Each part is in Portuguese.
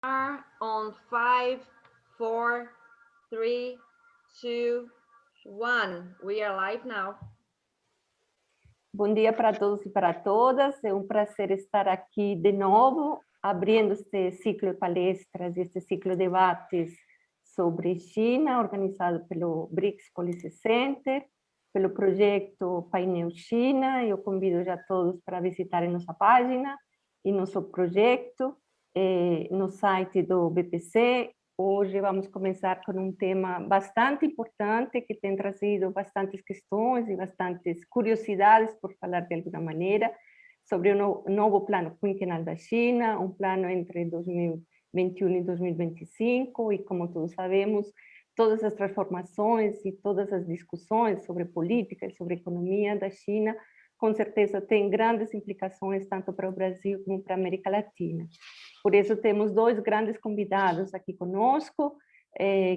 Are on 5, 4, 3, 2, 1. We are live now. Bom dia para todos e para todas. É um prazer estar aqui de novo, abrindo este ciclo de palestras, este ciclo de debates sobre China, organizado pelo BRICS Policy Center, pelo projeto Painel China. Eu convido já todos para visitarem nossa página e nosso projeto no site do BPC. Hoje vamos começar com um tema bastante importante, que tem trazido bastantes questões e bastantes curiosidades, por falar de alguma maneira, sobre o novo plano quinquenal da China, um plano entre 2021 e 2025, e como todos sabemos, todas as transformações e todas as discussões sobre política e sobre economia da China, com certeza tem grandes implicações tanto para o Brasil como para a América Latina. Por isso, temos dois grandes convidados aqui conosco,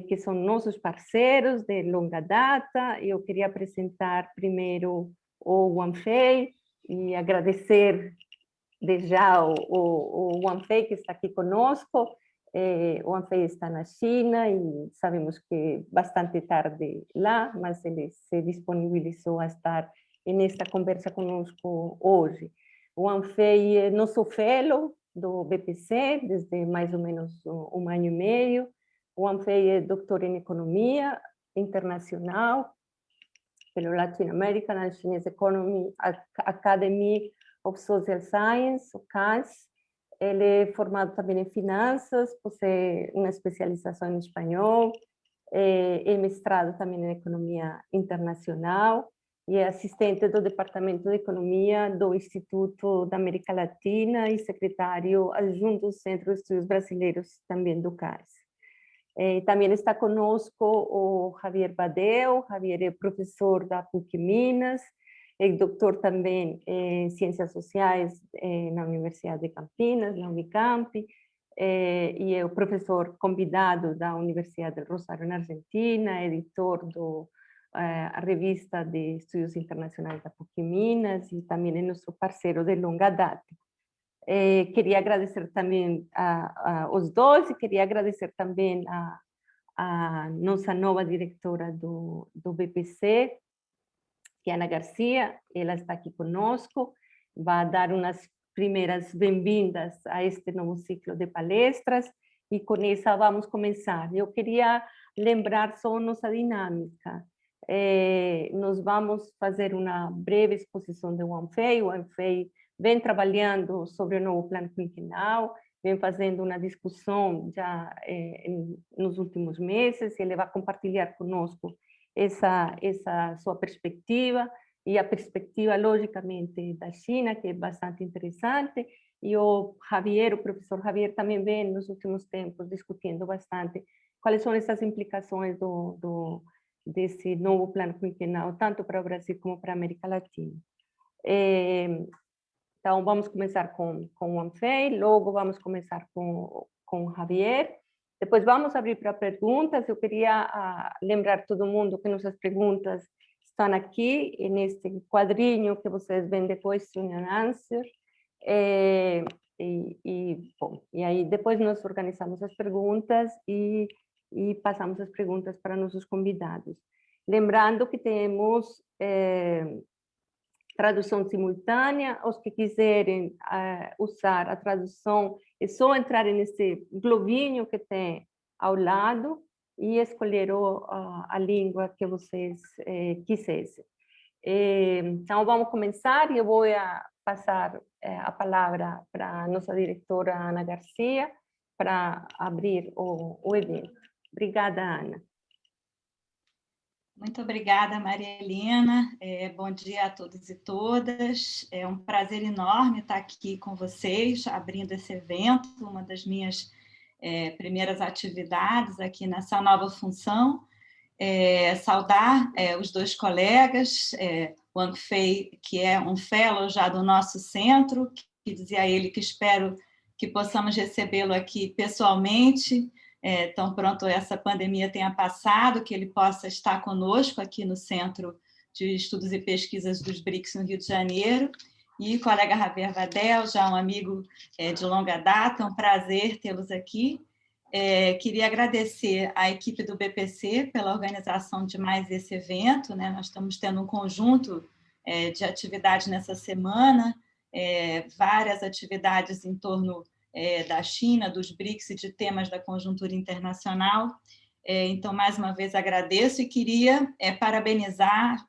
que são nossos parceiros de longa data. Eu queria apresentar primeiro o Wang Fei e agradecer de já o Wang Fei, que está aqui conosco. O Wang Fei está na China e sabemos que é bastante tarde lá, mas ele se disponibilizou a estar nesta conversa conosco hoje. O Wang Fei é nosso fellow do BPC desde mais ou menos um ano e meio. O Wang Fei é doutor em economia internacional pelo Latin American Chinese Economy Academy of Social Science, o CAS. Ele é formado também em finanças, possui uma especialização em espanhol, é mestrado também em economia internacional e é assistente do Departamento de Economia do Instituto da América Latina e secretário adjunto do Centro de Estudos Brasileiros também do CAS. Também está conosco o Javier Badeu. Javier é professor da PUC Minas, é doutor também em Ciências Sociais na Universidade de Campinas, na Unicamp, e é o professor convidado da Universidade del Rosário, na Argentina, editor a revista de Estudos Internacionais da PUC Minas e também é nosso parceiro de longa data. Queria agradecer também aos dois e queria agradecer também a nossa nova diretora do BPC, que é Ana Garcia. Ela está aqui conosco, vai dar umas primeiras bem-vindas a este novo ciclo de palestras e com essa vamos começar. Eu queria lembrar só nossa dinâmica. Nós vamos fazer uma breve exposição de Wang Fei. Wang Fei vem trabalhando sobre o novo plano quinquenal, vem fazendo uma discussão já nos últimos meses. Ele vai compartilhar conosco essa sua perspectiva e a perspectiva, logicamente, da China, que é bastante interessante. E o Javier, o professor Javier, também vem nos últimos tempos discutindo bastante quais são essas implicações desse novo plano quinquenal, tanto para o Brasil como para a América Latina. Então, vamos começar com o Wang Fei, logo vamos começar com o Javier. Depois vamos abrir para perguntas. Eu queria lembrar todo mundo que nossas perguntas estão aqui, neste quadrinho que vocês veem de Question and Answer. Bom, e aí depois nós organizamos as perguntas e passamos as perguntas para nossos convidados. Lembrando que temos tradução simultânea. Os que quiserem usar a tradução, é só entrar nesse globinho que tem ao lado e escolher a língua que vocês quisessem. Então, vamos começar e eu vou passar a palavra para a nossa diretora Ana Garcia para abrir o evento. Obrigada, Ana. Muito obrigada, Maria Helena. Bom dia a todos e todas. É um prazer enorme estar aqui com vocês, abrindo esse evento, uma das minhas primeiras atividades aqui nessa nova função. Saudar os dois colegas, Wang Fei, que é um fellow já do nosso centro, que dizia a ele que espero que possamos recebê-lo aqui pessoalmente, tão pronto essa pandemia tenha passado, que ele possa estar conosco aqui no Centro de Estudos e Pesquisas dos BRICS no Rio de Janeiro. e colega Javier Vadel, já um amigo de longa data, é um prazer tê-los aqui. Queria agradecer à equipe do BPC pela organização de mais esse evento, né? Nós estamos tendo um conjunto de atividades nessa semana, várias atividades em torno da China, dos BRICS e de temas da conjuntura internacional. Então, mais uma vez, agradeço e queria parabenizar,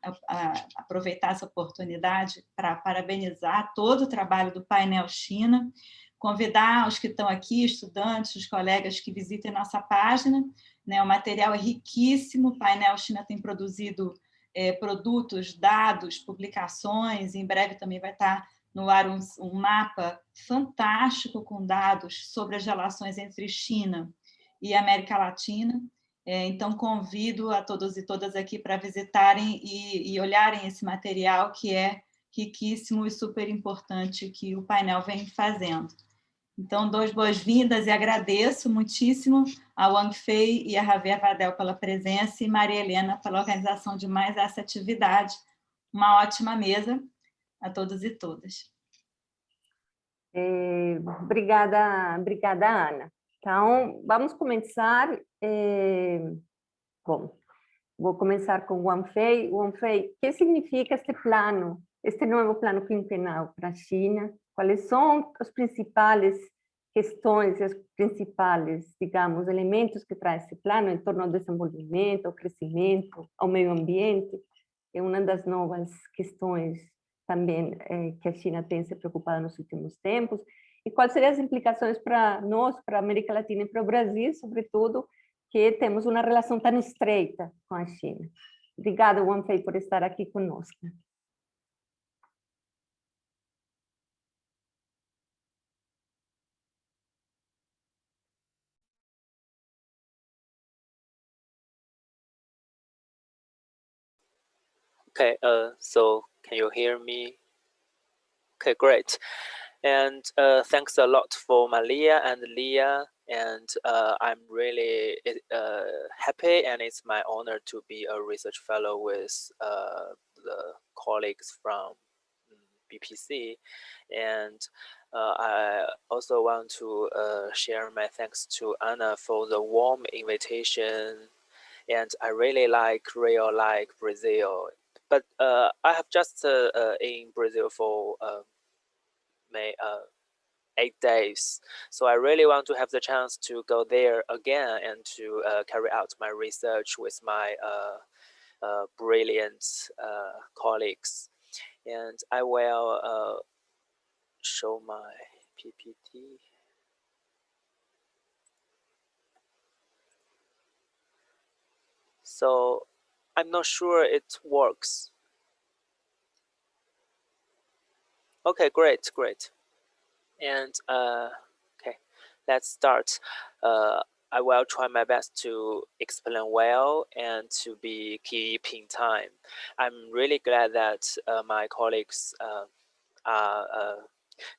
aproveitar essa oportunidade para parabenizar todo o trabalho do painel China, convidar os que estão aqui, estudantes, os colegas que visitem nossa página, né? O material é riquíssimo, o painel China tem produzido produtos, dados, publicações, em breve também vai estar no ar um mapa fantástico com dados sobre as relações entre China e América Latina. Então, convido a todos e todas aqui para visitarem e olharem esse material que é riquíssimo e super importante que o painel vem fazendo. Então, dou as boas-vindas e agradeço muitíssimo a Wang Fei e a Javier Vadel pela presença e Maria Helena pela organização de mais essa atividade. Uma ótima mesa a todos e todas. Obrigada, Ana. Então, vamos começar. Bom, vou começar com Wang Fei. Wang Fei, o que significa este plano, este novo plano quinquenal para a China? Quais são as principais questões e os principais, digamos, elementos que traz esse plano em torno ao desenvolvimento, ao crescimento, ao meio ambiente? É uma das novas questões também que a China tem se preocupado nos últimos tempos. E quais seriam as implicações para nós, para a América Latina e para o Brasil, sobretudo, que temos uma relação tão estreita com a China? Obrigada, Wang Fei, por estar aqui conosco. Okay, so can you hear me? Okay, great. And thanks a lot for Malia and Leah. And I'm really happy, and it's my honor to be a research fellow with the colleagues from BPC. And I also want to share my thanks to Anna for the warm invitation. And I really like Brazil. But I have just in Brazil for 8 days. So I really want to have the chance to go there again and to carry out my research with my brilliant colleagues. And I will show my PPT. So I'm not sure it works. Okay, great. And okay, let's start. I will try my best to explain well and to be keeping time. I'm really glad that my colleagues are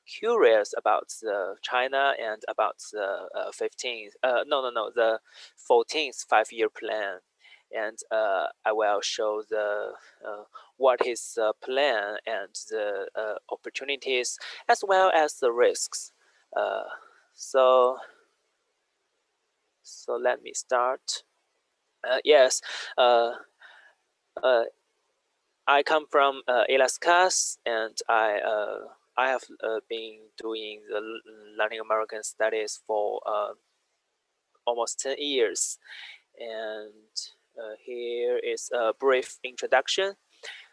curious about China and about the the 14th five-year plan. And I will show what is the plan and the opportunities as well as the risks. So let me start. Yes, I come from Ilascas, and I have been doing the Latin American studies for almost 10 years. And here is a brief introduction.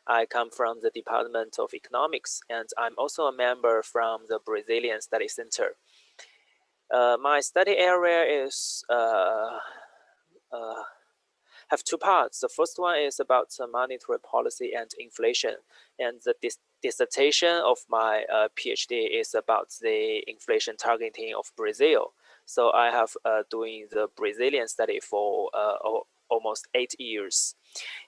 I come from the Department of Economics, and I'm also a member from the Brazilian Study Center. My study area is have two parts. The first one is about monetary policy and inflation, and the dissertation of my PhD is about the inflation targeting of Brazil. So I have doing the Brazilian study for almost 8 years.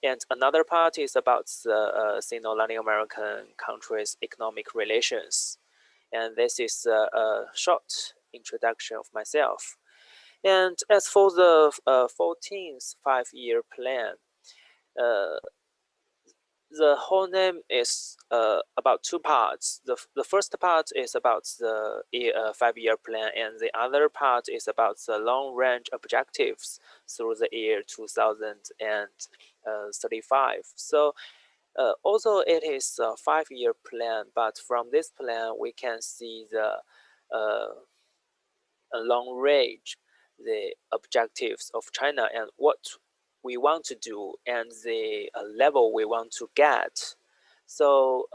And another part is about the Sino-Latin American countries' economic relations. And this is a short introduction of myself. And as for the 14th five-year plan, the whole name is about two parts. The first part is about the 5-year plan, and the other part is about the long-range objectives through the year 2035. So although it is a 5-year plan, but from this plan we can see the long range, the objectives of China and what we want to do and the level we want to get. So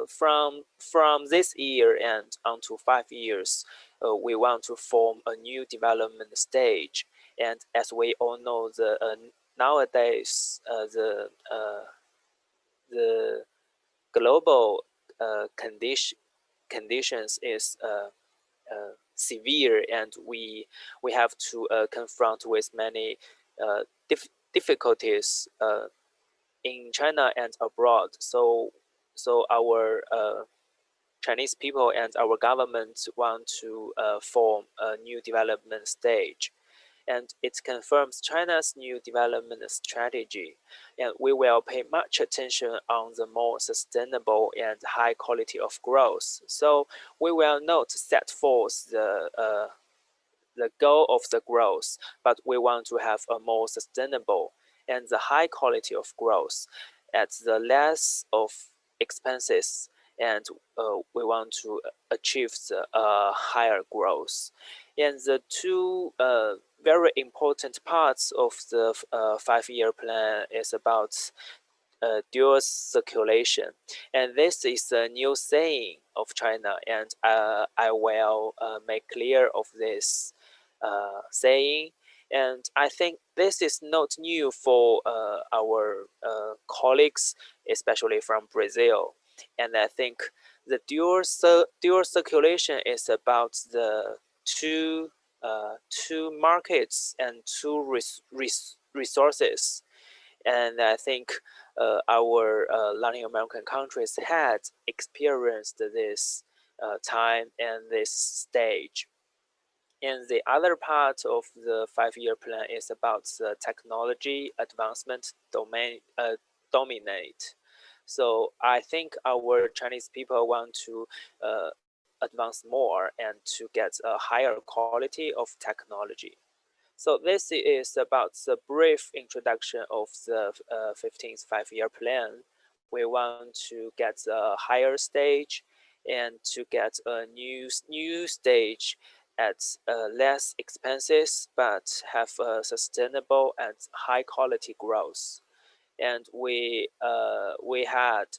from this year and onto 5 years, we want to form a new development stage. And as we all know, the nowadays the global conditions is severe, and we have to confront with many difficulties in China and abroad. So our Chinese people and our government want to form a new development stage. And it confirms China's new development strategy. And we will pay much attention on the more sustainable and high quality of growth. So we will not set forth the goal of the growth, but we want to have a more sustainable and the high quality of growth at the less of expenses, and we want to achieve the higher growth. And the two very important parts of the 5-year plan is about dual circulation, and this is a new saying of China, and I will make clear of this saying. And I think this is not new for our colleagues, especially from Brazil. And I think the dual circulation is about the two markets and two resources. And I think our Latin American countries had experienced this time and this stage. And the other part of the 5-year plan is about the technology advancement dominate. So I think our Chinese people want to advance more and to get a higher quality of technology. So this is about the brief introduction of the 15th 5-year plan. We want to get a higher stage and to get a new stage at less expenses, but have a sustainable and high quality growth. And we had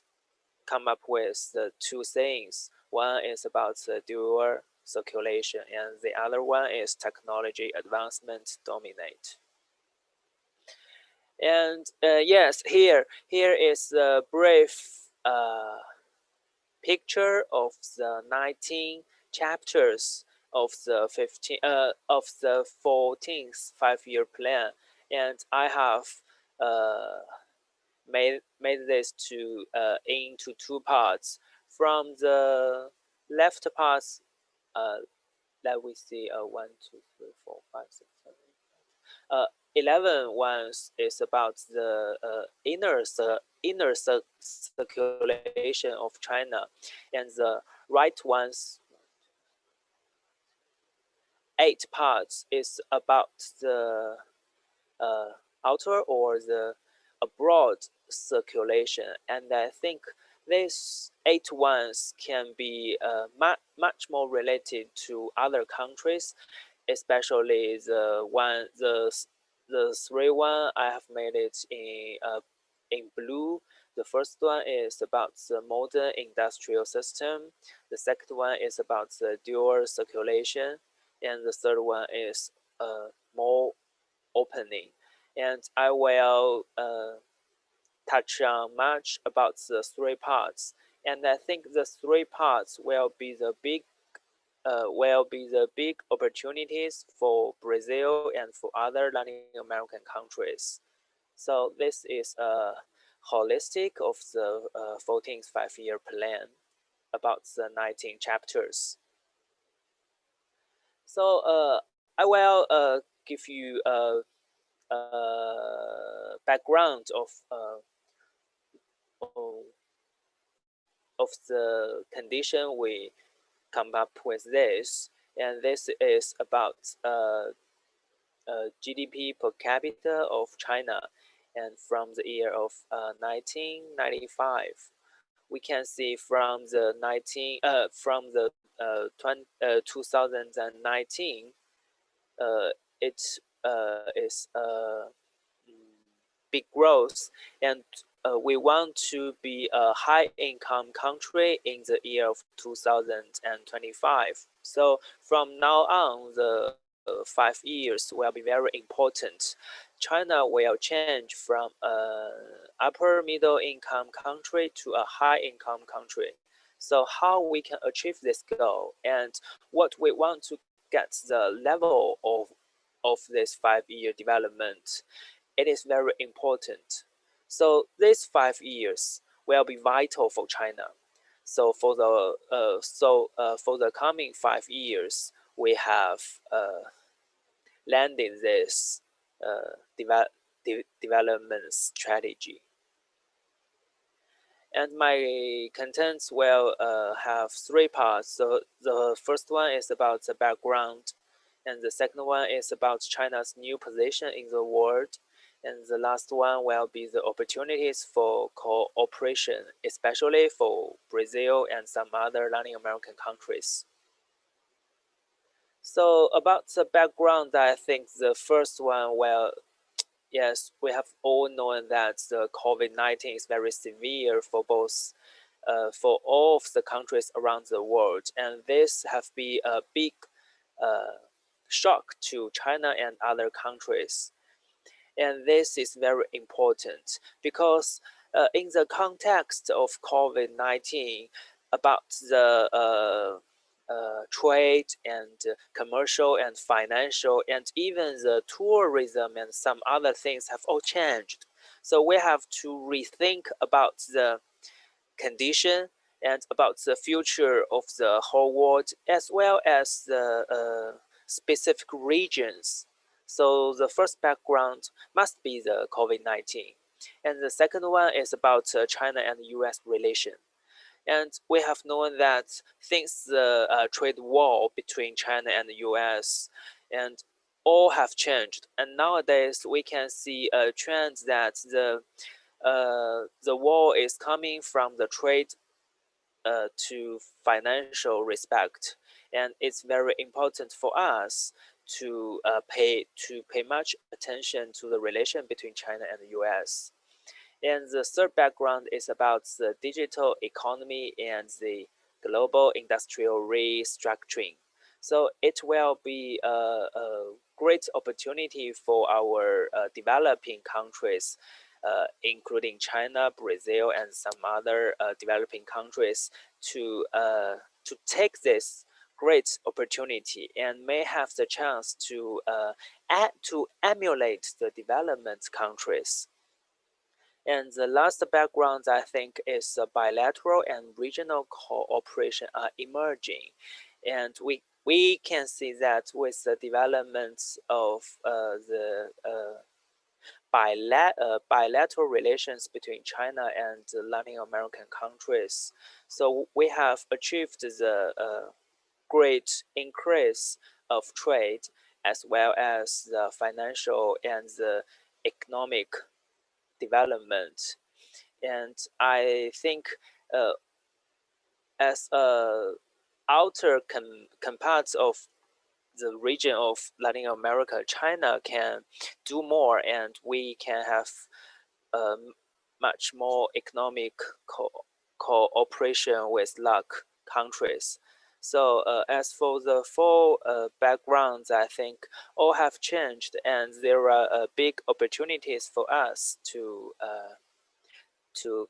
come up with the two things. One is about the dual circulation, and the other one is technology advancement dominate. And yes, here is a brief picture of the 19 chapters of the 14th 5-year plan, and I have made this into two parts. From the left part, let we see 1, 2, 3, 4, 5, 6, 7, 11 ones is about the inner circulation of China, and the right ones 8 parts is about the outer or the abroad circulation. And I think these 8 ones can be much more related to other countries, especially the 3 one I have made it in blue. The first one is about the modern industrial system. The second one is about the dual circulation, and the third one is more opening. And I will touch on much about the 3 parts. And I think the 3 parts will be the big opportunities for Brazil and for other Latin American countries. So this is a holistic of the 14th 5-year plan about the 19 chapters. So I will give you a background of of the condition we come up with this, and this is about GDP per capita of China, and from the year of 1995, we can see from the 2019, it is big growth, and we want to be a high income country in the year of 2025. So from now on, the 5 years will be very important. China will change from upper middle income country to a high income country. So how we can achieve this goal and what we want to get the level of this 5-year development, it is very important. So these 5 years will be vital for China. So for the coming 5 years, we have landed this development strategy. And my contents will have 3 parts. So the first one is about the background, and the second one is about China's new position in the world, and the last one will be the opportunities for cooperation, especially for Brazil and some other Latin American countries. So about the background, I think the first one, well, yes, we have all known that the COVID-19 is very severe for both, for all of the countries around the world, and this have been a big shock to China and other countries. And this is very important because in the context of COVID-19, about the trade and commercial and financial and even the tourism and some other things have all changed. So we have to rethink about the condition and about the future of the whole world as well as the specific regions. So the first background must be the COVID-19. And the second one is about China and US relation. And we have known that since the trade war between China and the US, and all have changed. And nowadays we can see a trend that the war is coming from the trade to financial respect, and it's very important for us to pay much attention to the relation between China and the US. And the third background is about the digital economy and the global industrial restructuring. So it will be a great opportunity for our developing countries, including China, Brazil, and some other developing countries to take this great opportunity and may have the chance to emulate the development countries. And the last background, I think, is bilateral and regional cooperation are emerging. And we can see that with the development of the bilateral relations between China and Latin American countries. So we have achieved the great increase of trade as well as the financial and the economic development. And I think as a outer parts of the region of Latin America, China can do more, and we can have much more economic cooperation with LAC countries. So as for the 4 backgrounds, I think all have changed, and there are big opportunities for us to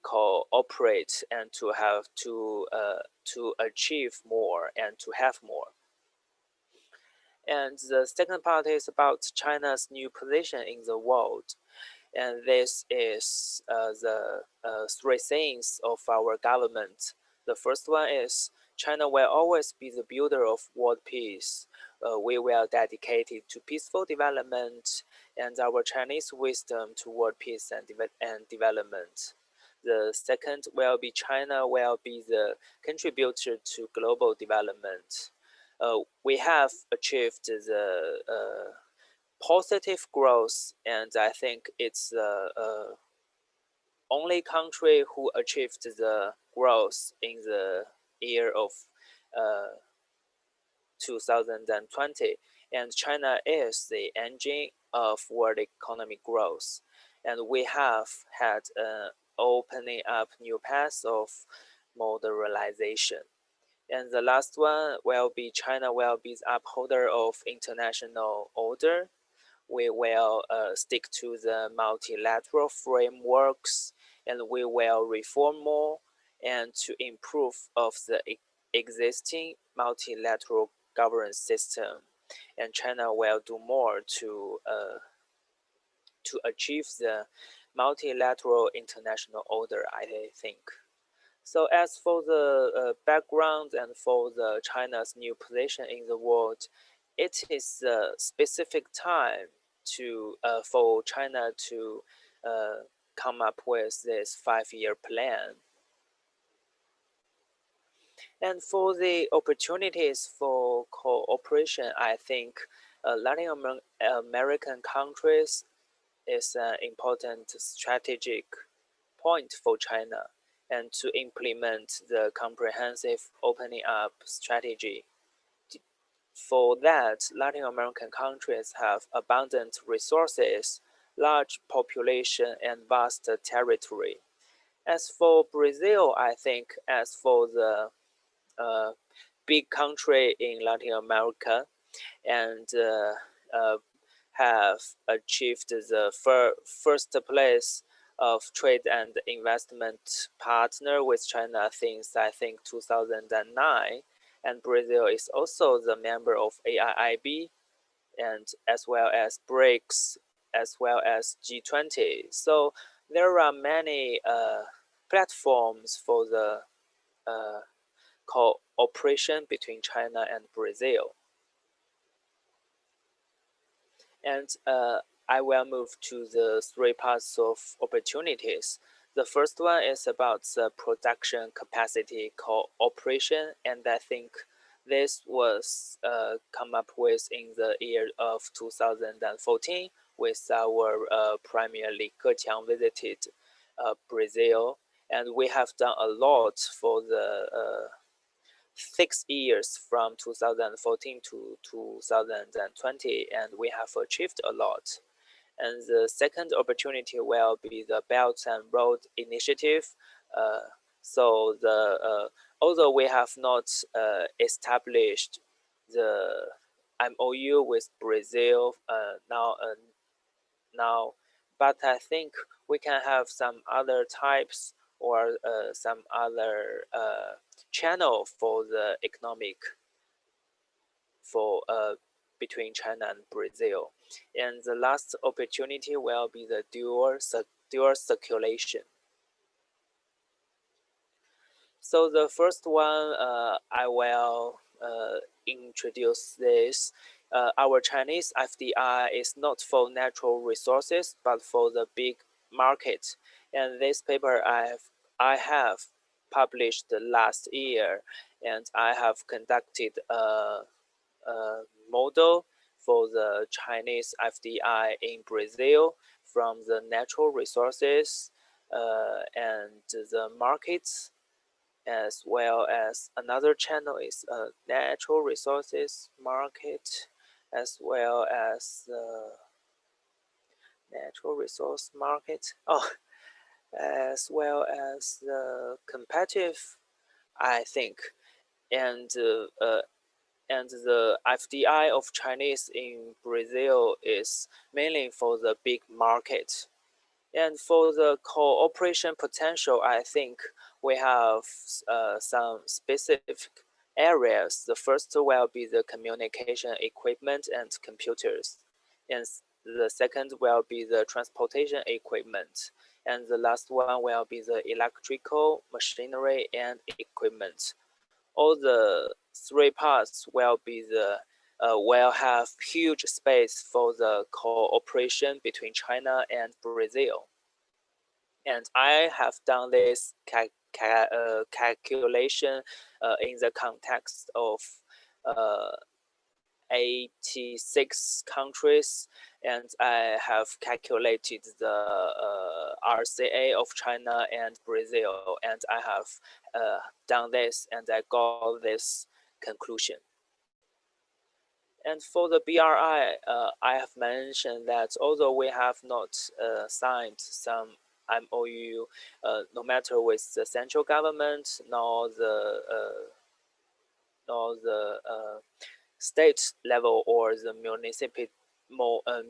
cooperate and to have to achieve more and to have more. And the second part is about China's new position in the world. And this is the 3 things of our government. The first one is China will always be the builder of world peace. We will dedicate it to peaceful development and our Chinese wisdom toward peace and development. The second will be China will be the contributor to global development. We have achieved the positive growth, and I think it's the only country who achieved the growth in the year of 2020. And China is the engine of world economic growth. And we have had an opening up new paths of modernization. And the last one will be China will be the upholder of international order. We will stick to the multilateral frameworks, and we will reform more and to improve of the existing multilateral governance system. And China will do more to achieve the multilateral international order, I think. So as for the background and for the China's new position in the world, it is a specific time to for China to come up with this 5-year plan. And for the opportunities for cooperation, I think Latin American countries is an important strategic point for China, and to implement the comprehensive opening up strategy. For that, Latin American countries have abundant resources, large population, and vast territory. As for Brazil, I think as for the big country in Latin America, and have achieved the first place of trade and investment partner with China since I think 2009, and Brazil is also the member of AIIB, and as well as BRICS, as well as G20. So there are many platforms for the cooperation between China and Brazil. And I will move to the 3 parts of opportunities. The first one is about the production capacity cooperation, and I think this was come up with in the year of 2014 with our Premier Li Keqiang visited Brazil, and we have done a lot for the 6 years from 2014 to 2020, and we have achieved a lot. And the second opportunity will be the Belt and Road Initiative. So the although we have not established the MOU with Brazil now, but I think we can have some other types or some other channel for the economic for between China and Brazil. And the last opportunity will be the dual circulation. So the first one, I will introduce this. Our Chinese FDI is not for natural resources, but for the big market. And this paper I have published last year, and I have conducted a model for the Chinese FDI in Brazil from the natural resources and the markets, as well as another channel is natural resources market, as well as the natural resource market. As well as the competitive, I think, and the FDI of Chinese in Brazil is mainly for the big market. And for the cooperation potential, I think we have some specific areas. The first will be the communication equipment and computers. And the second will be the transportation equipment. And the last one will be the electrical machinery and equipment. All the 3 parts will be the will have huge space for the cooperation between China and Brazil. And I have done this calculation in the context of 86 countries, and I have calculated the RCA of China and Brazil, and I have done this, and I got this conclusion. And for the BRI, I have mentioned that although we have not signed some MOU, no matter with the central government nor the state level or the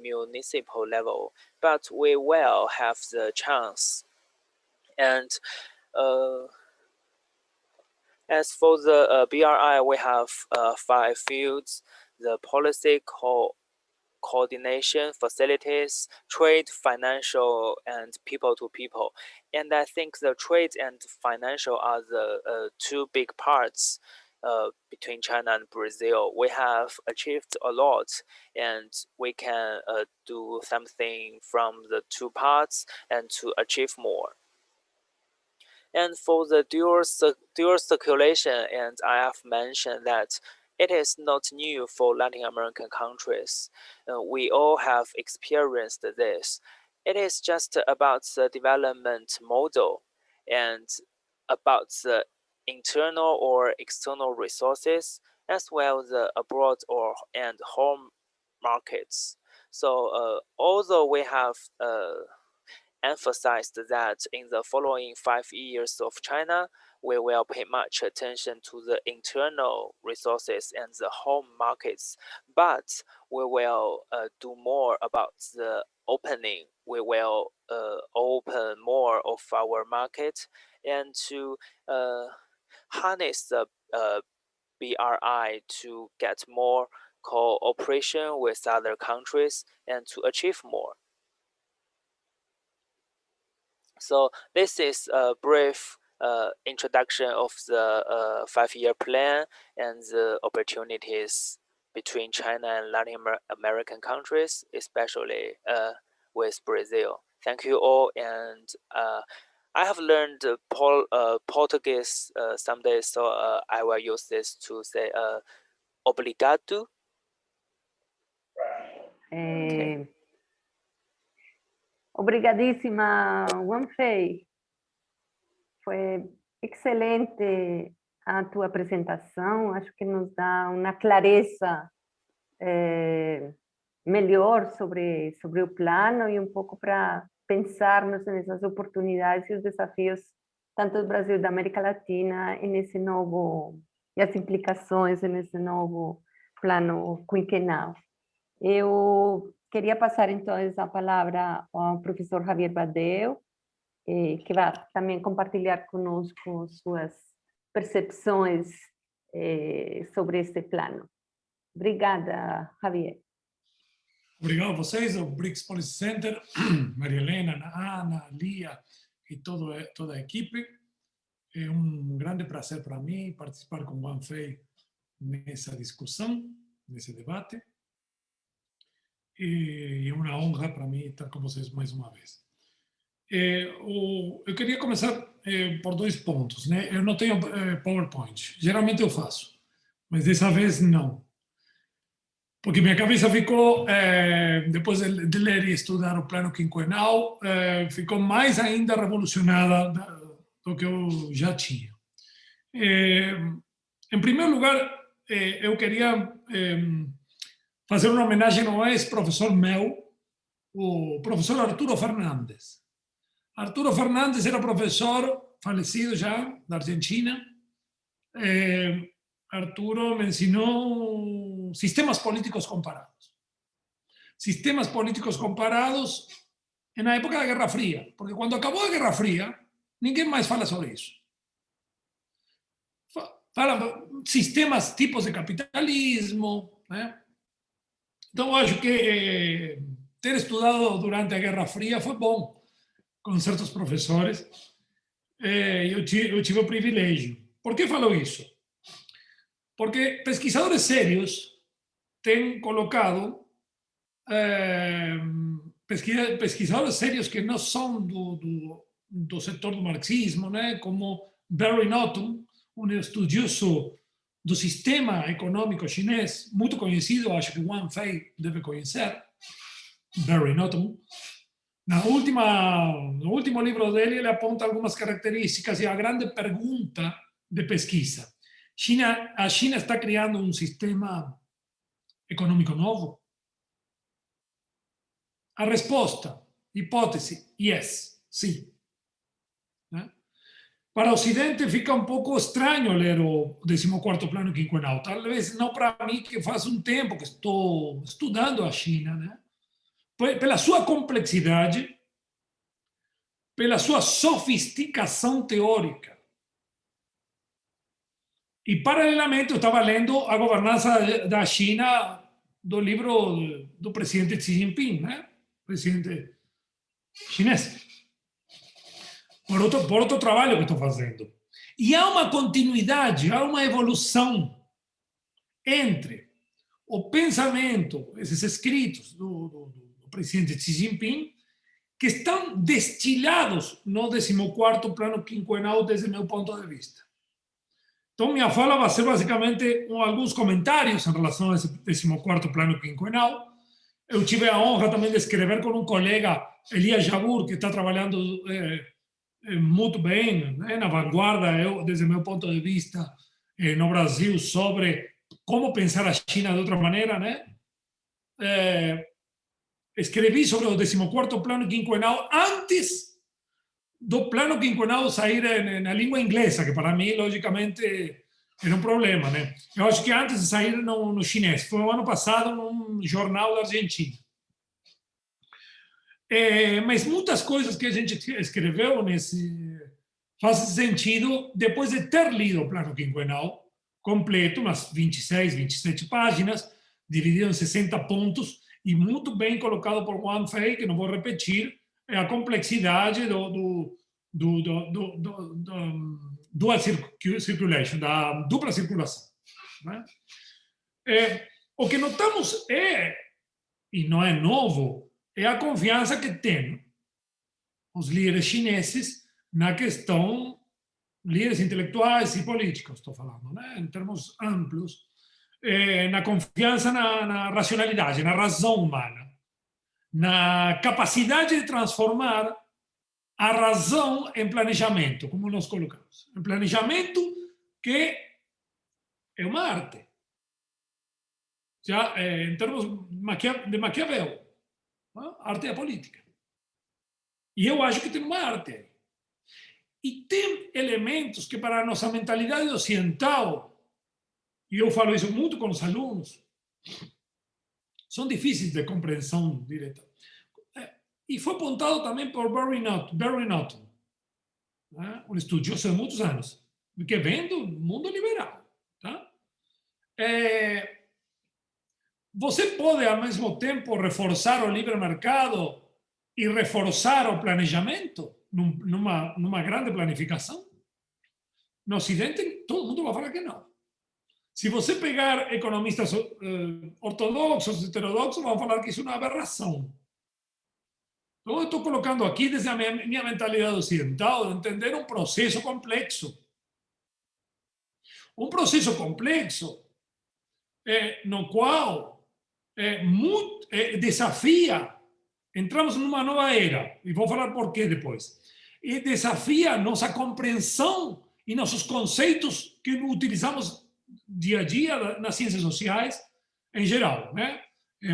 municipal level, but we will have the chance. And as for the BRI, we have 5 fields: the policy coordination, facilities, trade, financial, and people to people. And I think the trade and financial are the 2 big parts between China and Brazil. We have achieved a lot, and we can do something from the 2 parts and to achieve more. And for the dual circulation, and I have mentioned that it is not new for Latin American countries. We all have experienced this. It is just about the development model and about the internal or external resources, as well as the abroad and home markets. So although we have emphasized that in the following 5 years of China, we will pay much attention to the internal resources and the home markets, but we will do more about the opening. We will open more of our market and to harness the BRI to get more cooperation with other countries and to achieve more. So this is a brief introduction of the 5-year plan and the opportunities between China and Latin American countries, especially with Brazil. Thank you all, and I have learned Portuguese some days, so I will use this to say obrigado. Okay. Obrigadíssima, Wanfei. Foi excelente a tua apresentação. Acho que nos dá uma clareza melhor sobre o plano e pouco para pensarmos nessas oportunidades e os desafios tanto do Brasil e da América Latina e nesse novo e as implicações nesse novo plano quinquenal. Eu queria passar então essa palavra ao professor Javier Badeu, que vai também compartilhar conosco suas percepções sobre este plano. Obrigada, Javier. Obrigado a vocês, ao BRICS Policy Center, Maria Helena, Ana, Lia e toda a equipe. É grande prazer para mim participar com o Wanfei nessa discussão, nesse debate. E é uma honra para mim estar com vocês mais uma vez. Eu queria começar por 2 pontos, né? Eu não tenho PowerPoint. Geralmente eu faço, mas dessa vez não. Porque minha cabeça ficou, depois de ler e estudar o plano quinquenal, ficou mais ainda revolucionada do que eu já tinha. Em primeiro lugar, eu queria fazer uma homenagem ao ex-professor meu, o professor Arturo Fernandes. Arturo Fernandes era professor, falecido já, da Argentina. Arturo me ensinou sistemas políticos comparados. Sistemas políticos comparados na época da Guerra Fria, porque quando acabou a Guerra Fria, ninguém mais fala sobre isso. Fala sistemas, tipos de capitalismo, né? Então, eu acho que ter estudado durante a Guerra Fria foi bom, com certos professores. Eu tive o privilégio. Por que falo isso? Porque pesquisadores sérios têm colocado, pesquisadores sérios que não são do setor do marxismo, né? Como Barry Norton, estudioso do sistema econômico chinês, muito conhecido, acho que Wang Fei deve conhecer, Barry Norton. No último livro dele, ele aponta algumas características e a grande pergunta de pesquisa. A China está criando um sistema econômico novo? A resposta, hipótese, yes, sim. Para o Ocidente fica um pouco estranho ler o 14º Plano Quinquenal. Talvez não para mim, que faz um tempo que estou estudando a China, né? Pela sua complexidade, pela sua sofisticação teórica. E, paralelamente, eu estava lendo A Governança da China, do livro do presidente Xi Jinping, né? Presidente chinês. Por outro trabalho que estou fazendo. E há uma continuidade, há uma evolução entre o pensamento, esses escritos do presidente Xi Jinping, que estão destilados no 14º Plano Quinquenal desde meu ponto de vista. Então, minha fala vai ser basicamente alguns comentários em relação a esse 14º Plano Quinquenal. Eu tive a honra também de escrever com um colega, Elias Jabbour, que está trabalhando muito bem, né, na vanguarda, desde meu ponto de vista, no Brasil, sobre como pensar a China de outra maneira, né? Escrevi sobre o 14º Plano Quinquenal antes do Plano Quinquenal sair na língua inglesa, que para mim, logicamente, era um problema, né? Eu acho que antes de sair no chinês, foi o ano passado num jornal da Argentina. Mas muitas coisas que a gente escreveu fazem sentido depois de ter lido o Plano Quinquenal completo, umas 26, 27 páginas, dividido em 60 pontos, e muito bem colocado por Wang Fei, que não vou repetir, a complexidade dual circulation, da dupla circulação. Né? O que notamos e não é novo, é a confiança que têm os líderes chineses na questão, líderes intelectuais e políticos, estou falando, né? Em termos amplos, na confiança na racionalidade, na razão humana, na capacidade de transformar a razão em planejamento, como nós colocamos. Em planejamento que é uma arte. Já em termos de Maquiavel, a arte da política. E eu acho que tem uma arte aí. E tem elementos que, para a nossa mentalidade ocidental, e eu falo isso muito com os alunos, são difíceis de compreensão direta. E foi apontado também por Barry Norton, né? Um estudioso de muitos anos, que vem do mundo liberal. Tá? Você pode, ao mesmo tempo, reforçar o livre mercado e reforçar o planejamento numa grande planificação? No Ocidente, todo mundo vai falar que não. Se você pegar economistas ortodoxos, heterodoxos, vão falar que isso é uma aberração. Então, eu estou colocando aqui, desde a minha mentalidade ocidental, de entender um processo complexo. Um processo complexo no qual desafia, entramos numa nova era, e vou falar por quê depois, e desafia nossa compreensão e nossos conceitos que utilizamos dia a dia nas ciências sociais em geral, né?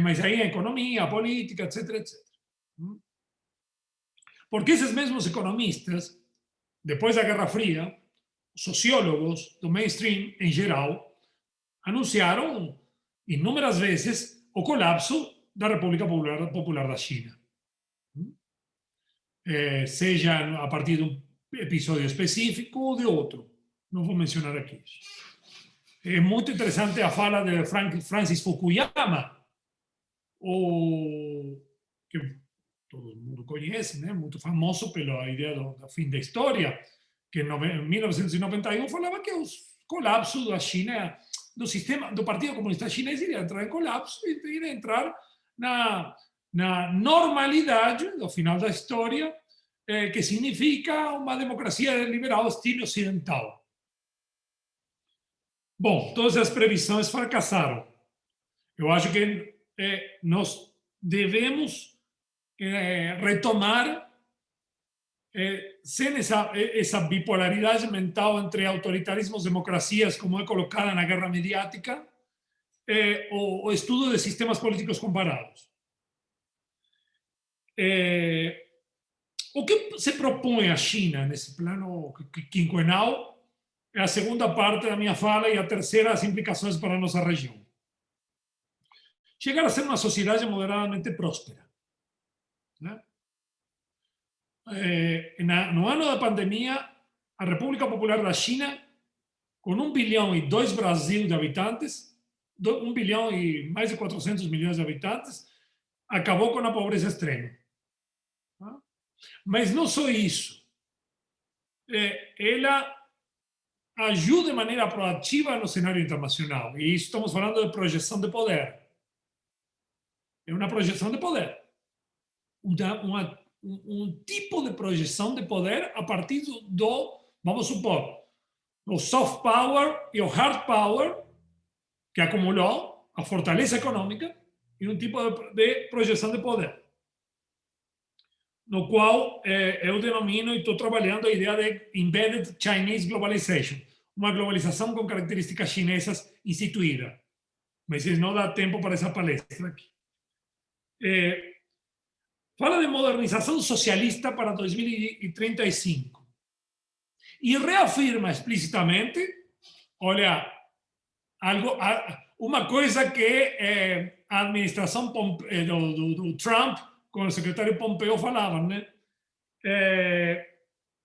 Mas aí a economia, a política, etc, etc. Porque esses mesmos economistas, depois da Guerra Fria, sociólogos do mainstream em geral, anunciaram inúmeras vezes o colapso da República Popular da China. Seja a partir de um episódio específico ou de outro. Não vou mencionar aqui. É muito interessante a fala de Francis Fukuyama, que todo mundo conhece, né? Muito famoso pela ideia do fim da história, que em 1991 falava que o colapso da China, do Partido Comunista Chinês, iria entrar em colapso e iria entrar na normalidade do final da história, que significa uma democracia liberal estilo ocidental. Bom, todas as previsões fracassaram. Eu acho que nós devemos retomar sem essa bipolaridade mental entre autoritarismos e democracias, como é colocada na guerra mediática, o estudo de sistemas políticos comparados. O que se propõe a China nesse plano quinquenal é a segunda parte da minha fala e a terceira, as implicações para a nossa região. Chegar a ser uma sociedade moderadamente próspera. Né? No ano da pandemia, a República Popular da China, com 1 bilhão e 2 Brasil de habitantes, 1 bilhão e mais de 400 milhões de habitantes, acabou com a pobreza extrema. Mas não só isso. Ela ajuda de maneira proativa no cenário internacional. E estamos falando de projeção de poder. É uma projeção de poder. Um tipo de projeção de poder a partir vamos supor, o soft power e o hard power que acumulou, a fortaleza econômica e um tipo de projeção de poder, no qual eu denomino e estou trabalhando a ideia de Embedded Chinese Globalization, uma globalização com características chinesas instituída. Mas não dá tempo para essa palestra aqui. Fala de modernização socialista para 2035 e reafirma explicitamente, olha, uma coisa que a administração do Trump com o secretário Pompeo falavam, né?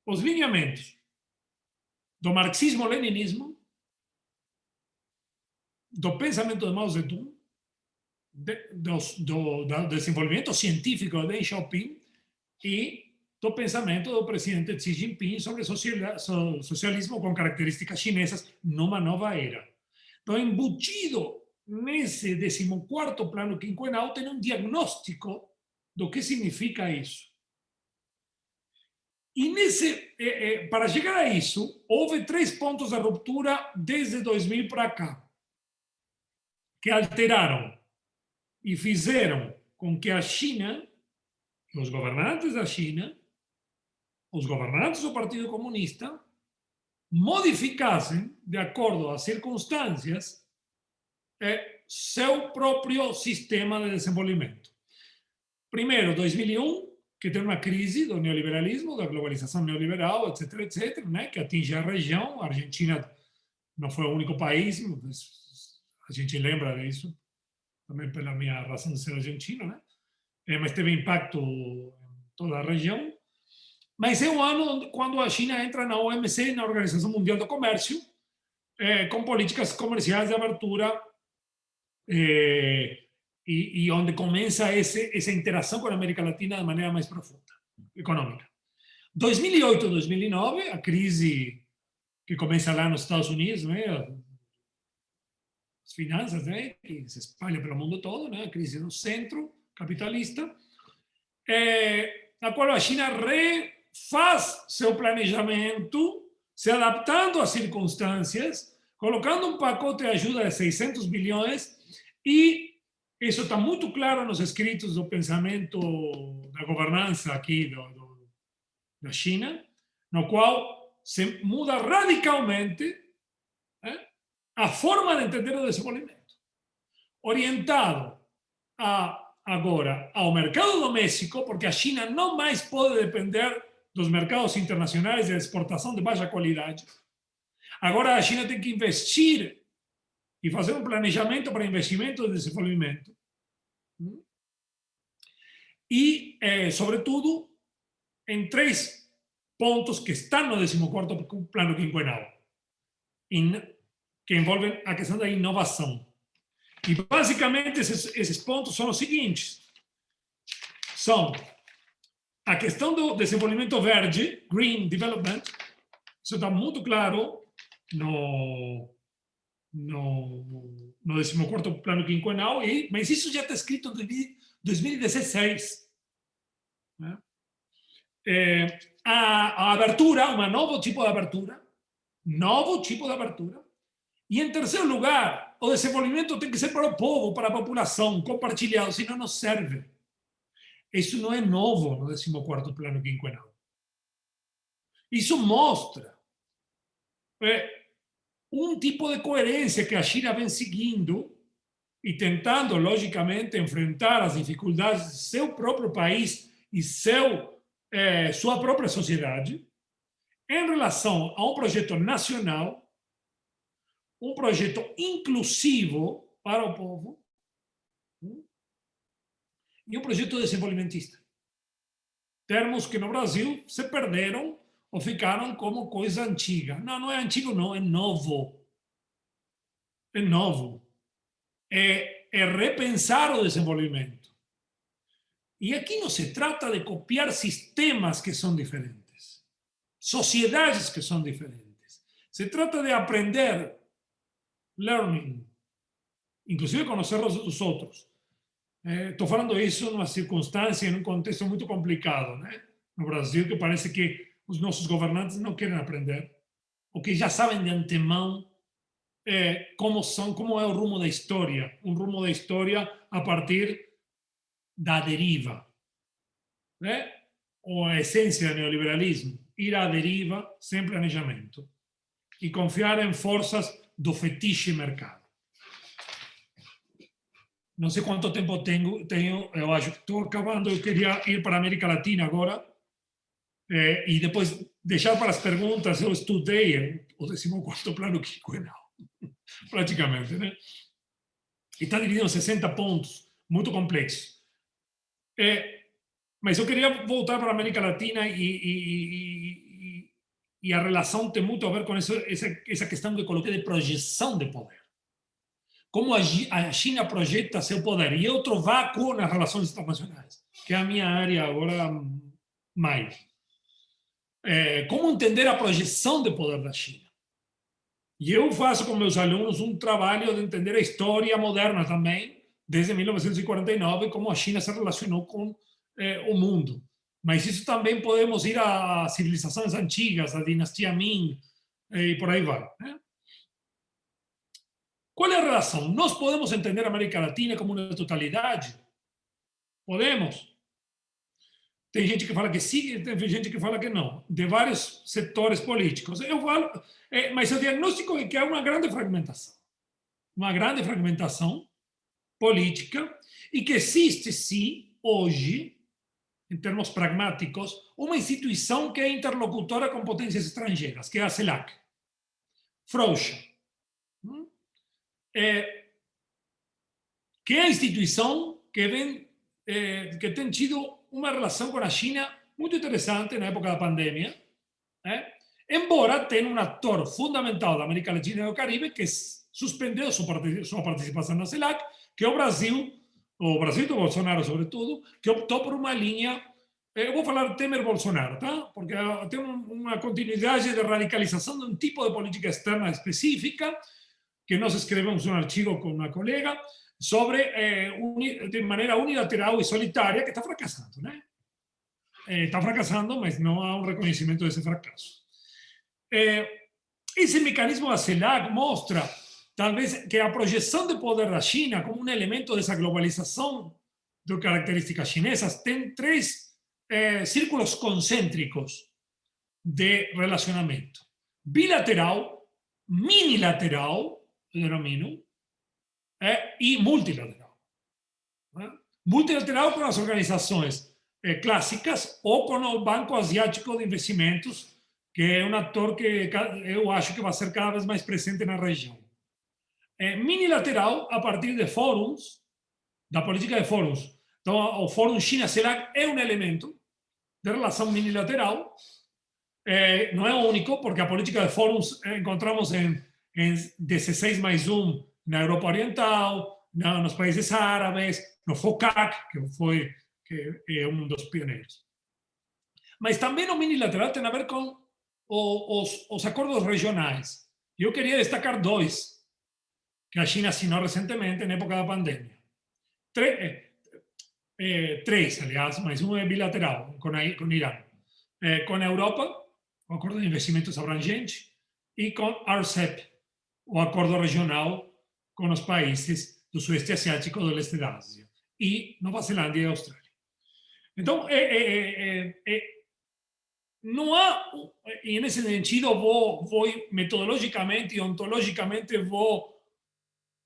Os lineamentos do marxismo-leninismo, do pensamento de Mao Zedong, do desenvolvimento científico de Deng Xiaoping e do pensamento do presidente Xi Jinping sobre socialismo com características chinesas numa nova era. Então, embutido nesse 14º plano quinquenal, tem um diagnóstico do que significa isso. E para chegar a isso, houve 3 pontos de ruptura desde 2000 para cá, que alteraram e fizeram com que a China, os governantes da China, os governantes do Partido Comunista, modificassem, de acordo às circunstâncias, seu próprio sistema de desenvolvimento. Primeiro, 2001, que tem uma crise do neoliberalismo, da globalização neoliberal, etc., etc., né, que atinge a região. A Argentina não foi o único país, mas a gente lembra disso, também pela minha razão de ser argentino, né? Mas teve impacto em toda a região. Mas é um ano quando a China entra na OMC, na Organização Mundial do Comércio, com políticas comerciais de abertura e onde começa essa interação com a América Latina de maneira mais profunda, econômica. 2008, 2009, a crise que começa lá nos Estados Unidos, né? As finanças, né? Que se espalha pelo mundo todo, né? A crise do centro capitalista, na qual a China refaz seu planejamento, se adaptando às circunstâncias, colocando um pacote de ajuda de 600 bilhões, e isso está muito claro nos escritos do pensamento da governança aqui da China, no qual se muda radicalmente a forma de entender o desenvolvimento, orientado agora ao mercado doméstico, porque a China não mais pode depender dos mercados internacionais de exportação de baixa qualidade. Agora a China tem que investir e fazer um planejamento para investimento e desenvolvimento. E, sobretudo, em 3 pontos que estão no 14º plano quinquenal, que envolvem a questão da inovação. E, basicamente, esses pontos são os seguintes. São a questão do desenvolvimento verde, green development, isso está muito claro no 14º plano quinquenal, mas isso já está escrito em 2016. Né? a abertura, um novo tipo de abertura, e em terceiro lugar, o desenvolvimento tem que ser para o povo, para a população, compartilhado, senão não serve. Isso não é novo no 14º Plano Quinquenal. Isso mostra um tipo de coerência que a China vem seguindo e tentando, logicamente, enfrentar as dificuldades de seu próprio país e sua própria sociedade em relação a um projeto nacional, um projeto inclusivo para o povo e um projeto desenvolvimentista. Termos que no Brasil se perderam ou ficaram como coisa antiga. Não, não é antigo, não, é novo. É novo. É repensar o desenvolvimento. E aqui não se trata de copiar sistemas que são diferentes, sociedades que são diferentes. Se trata de aprender, learning, inclusive conhecer os outros. Estou falando isso numa circunstância, em um contexto muito complicado, né? No Brasil, que parece que os nossos governantes não querem aprender, ou que já sabem de antemão como é o rumo da história, um rumo da história a partir da deriva, né? Ou a essência do neoliberalismo, ir à deriva sem planejamento e confiar em forças do fetiche mercado. Não sei quanto tempo tenho, eu acho que estou acabando, eu queria ir para a América Latina agora, e depois deixar para as perguntas. Eu estudei o 14º Plano Quinquenal, praticamente, né? E está dividido em 60 pontos, muito complexo. Mas eu queria voltar para a América Latina e a relação tem muito a ver com essa questão que coloquei de projeção de poder. Como a China projeta seu poder e outro vácuo nas relações internacionais, que é a minha área agora mais. Como entender a projeção de poder da China? E eu faço com meus alunos um trabalho de entender a história moderna também, desde 1949, como a China se relacionou com o mundo. Mas isso também podemos ir a civilizações antigas, a dinastia Ming, e por aí vai, né? Qual é a relação? Nós podemos entender a América Latina como uma totalidade? Podemos. Tem gente que fala que sim, tem gente que fala que não, de vários setores políticos. Eu falo, mas o diagnóstico é que há uma grande fragmentação política, e que existe, sim, hoje, em termos pragmáticos, uma instituição que é interlocutora com potências estrangeiras, que é a CELAC. Frouxa. Que é a instituição que tem tido uma relação com a China muito interessante na época da pandemia, embora tenha um ator fundamental da América Latina e do Caribe que suspendeu sua participação na CELAC, que é o Brasil do Bolsonaro, sobretudo, que optou por uma linha, eu vou falar Temer-Bolsonaro, tá? Porque tem uma continuidade de radicalização de um tipo de política externa específica, que nós escrevemos um artigo com uma colega sobre, de maneira unilateral e solitária, que está fracassando, né? Está fracassando, mas não há um reconhecimento desse fracasso. Esse mecanismo da CELAC mostra, talvez, que a projeção de poder da China como um elemento dessa globalização de características chinesas tem três círculos concêntricos de relacionamento: bilateral, minilateral, denomino, e multilateral. Multilateral com as organizações clássicas ou com o Banco Asiático de Investimentos, que é um ator que eu acho que vai ser cada vez mais presente na região. Minilateral a partir de fóruns, da política de fóruns. Então, o Fórum China-CELAC é um elemento de relação minilateral. Não é o único, porque a política de fóruns encontramos em 16+1 na Europa Oriental, nos países árabes, no FOCAC, que é um dos pioneiros. Mas também o minilateral tem a ver com os acordos regionais. Eu queria destacar dois que a China assinou recentemente, na época da pandemia. Três, aliás, mas um é bilateral, com Irã. com a Europa, o Acordo de Investimentos Abrangente, e com a RCEP, o Acordo Regional com os países do Sudeste Asiático, do Leste da Ásia, e Nova Zelândia e Austrália. Então, não há, e nesse sentido, vou metodologicamente e ontologicamente, vou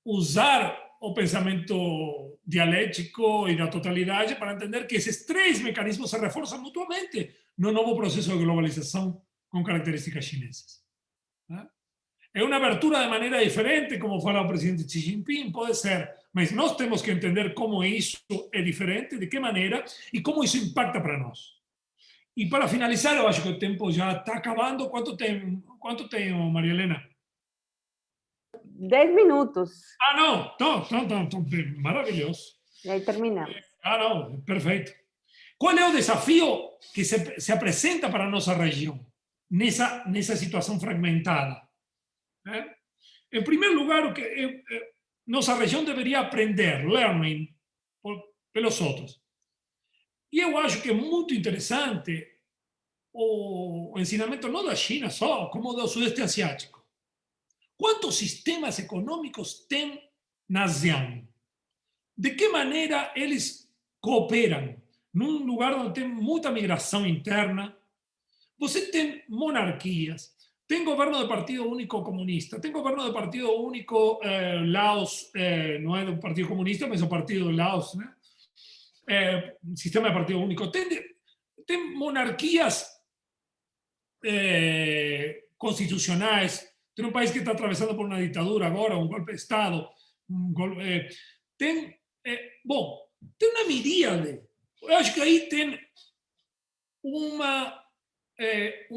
usar o pensamento dialético e da totalidade para entender que esses três mecanismos se reforçam mutuamente no novo processo de globalização com características chinesas. É uma abertura de maneira diferente, como fala o presidente Xi Jinping, pode ser, mas nós temos que entender como isso é diferente, de que maneira e como isso impacta para nós. E para finalizar, eu acho que o tempo já está acabando. Quanto tem, Maria Helena? 10 minutos. Ah, não, então, maravilhoso. E aí terminamos. Ah, não, perfeito. Qual é o desafio que se apresenta para a nossa região, nessa situação fragmentada? Em primeiro lugar, o que nossa região deveria aprender, learning, pelos outros. E eu acho que é muito interessante o ensinamento não da China só, como do Sudeste Asiático. Quantos sistemas econômicos tem na ASEAN? De que maneira eles cooperam? Num lugar onde tem muita migração interna, você tem monarquias, tem governo de partido único comunista, tem governo de partido único Laos, não é do Partido Comunista, mas do Partido Laos, né? Sistema de partido único. Tem monarquias constitucionais, tem um país que está atravessando por uma ditadura agora, um golpe de Estado, tem uma miríade. Eu acho que aí tem uma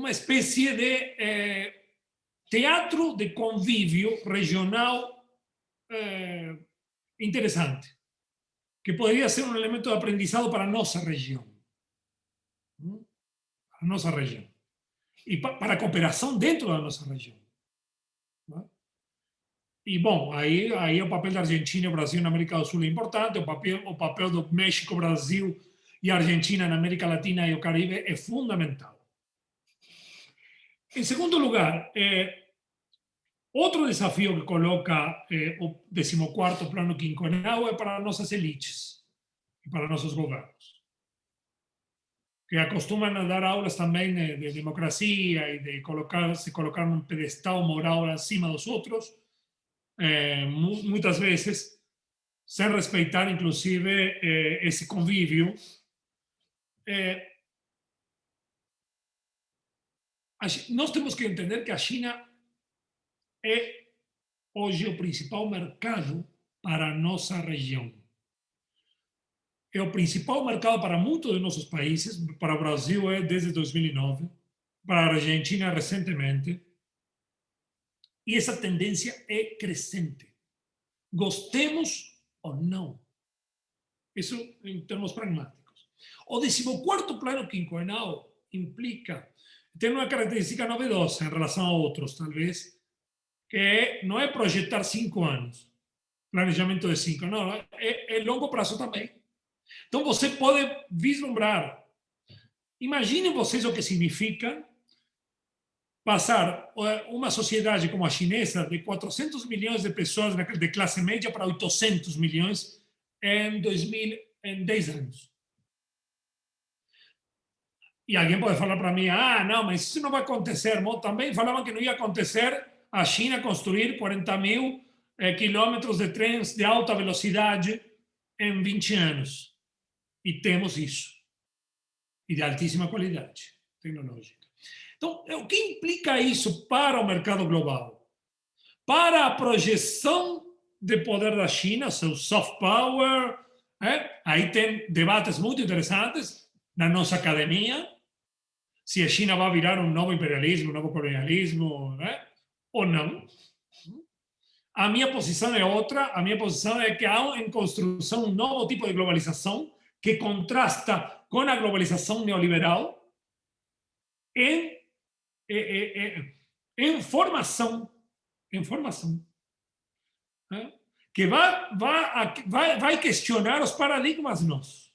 espécie de teatro de convívio regional interessante, que poderia ser um elemento de aprendizado para a nossa região. A nossa região. E para a cooperação dentro da nossa região. E, bom, aí o papel da Argentina e o Brasil na América do Sul é importante, o papel do México, Brasil e Argentina na América Latina e o Caribe é fundamental. Em segundo lugar, outro desafio que coloca o 14º Plano Quinquenal é para nossas elites e para nossos governos, que acostumam a dar aulas também de democracia e de se colocar num pedestal moral acima dos outros, muitas vezes sem respeitar, inclusive, esse convívio. Nós temos que entender que a China é hoje o principal mercado para a nossa região. É o principal mercado para muitos de nossos países. Para o Brasil é desde 2009, para a Argentina recentemente. E essa tendência é crescente. Gostemos ou não. Isso em termos pragmáticos. O 14º Plano Quinquenal implica, tem uma característica novedosa em relação a outros, talvez, que não é projetar 5 anos, planejamento de 5, não, é longo prazo também. Então você pode vislumbrar. Imaginem vocês o que significa passar uma sociedade como a chinesa de 400 milhões de pessoas de classe média para 800 milhões em 10 anos. E alguém pode falar para mim, não, mas isso não vai acontecer. Também falavam que não ia acontecer a China construir 40.000 quilômetros de trens de alta velocidade em 20 anos. E temos isso. E de altíssima qualidade tecnológica. Então, o que implica isso para o mercado global? Para a projeção de poder da China, seu soft power, aí tem debates muito interessantes na nossa academia, se a China vai virar um novo imperialismo, um novo colonialismo, ou não. A minha posição é outra, a minha posição é que há em construção um novo tipo de globalização que contrasta com a globalização neoliberal em formação, que vai questionar os paradigmas nossos.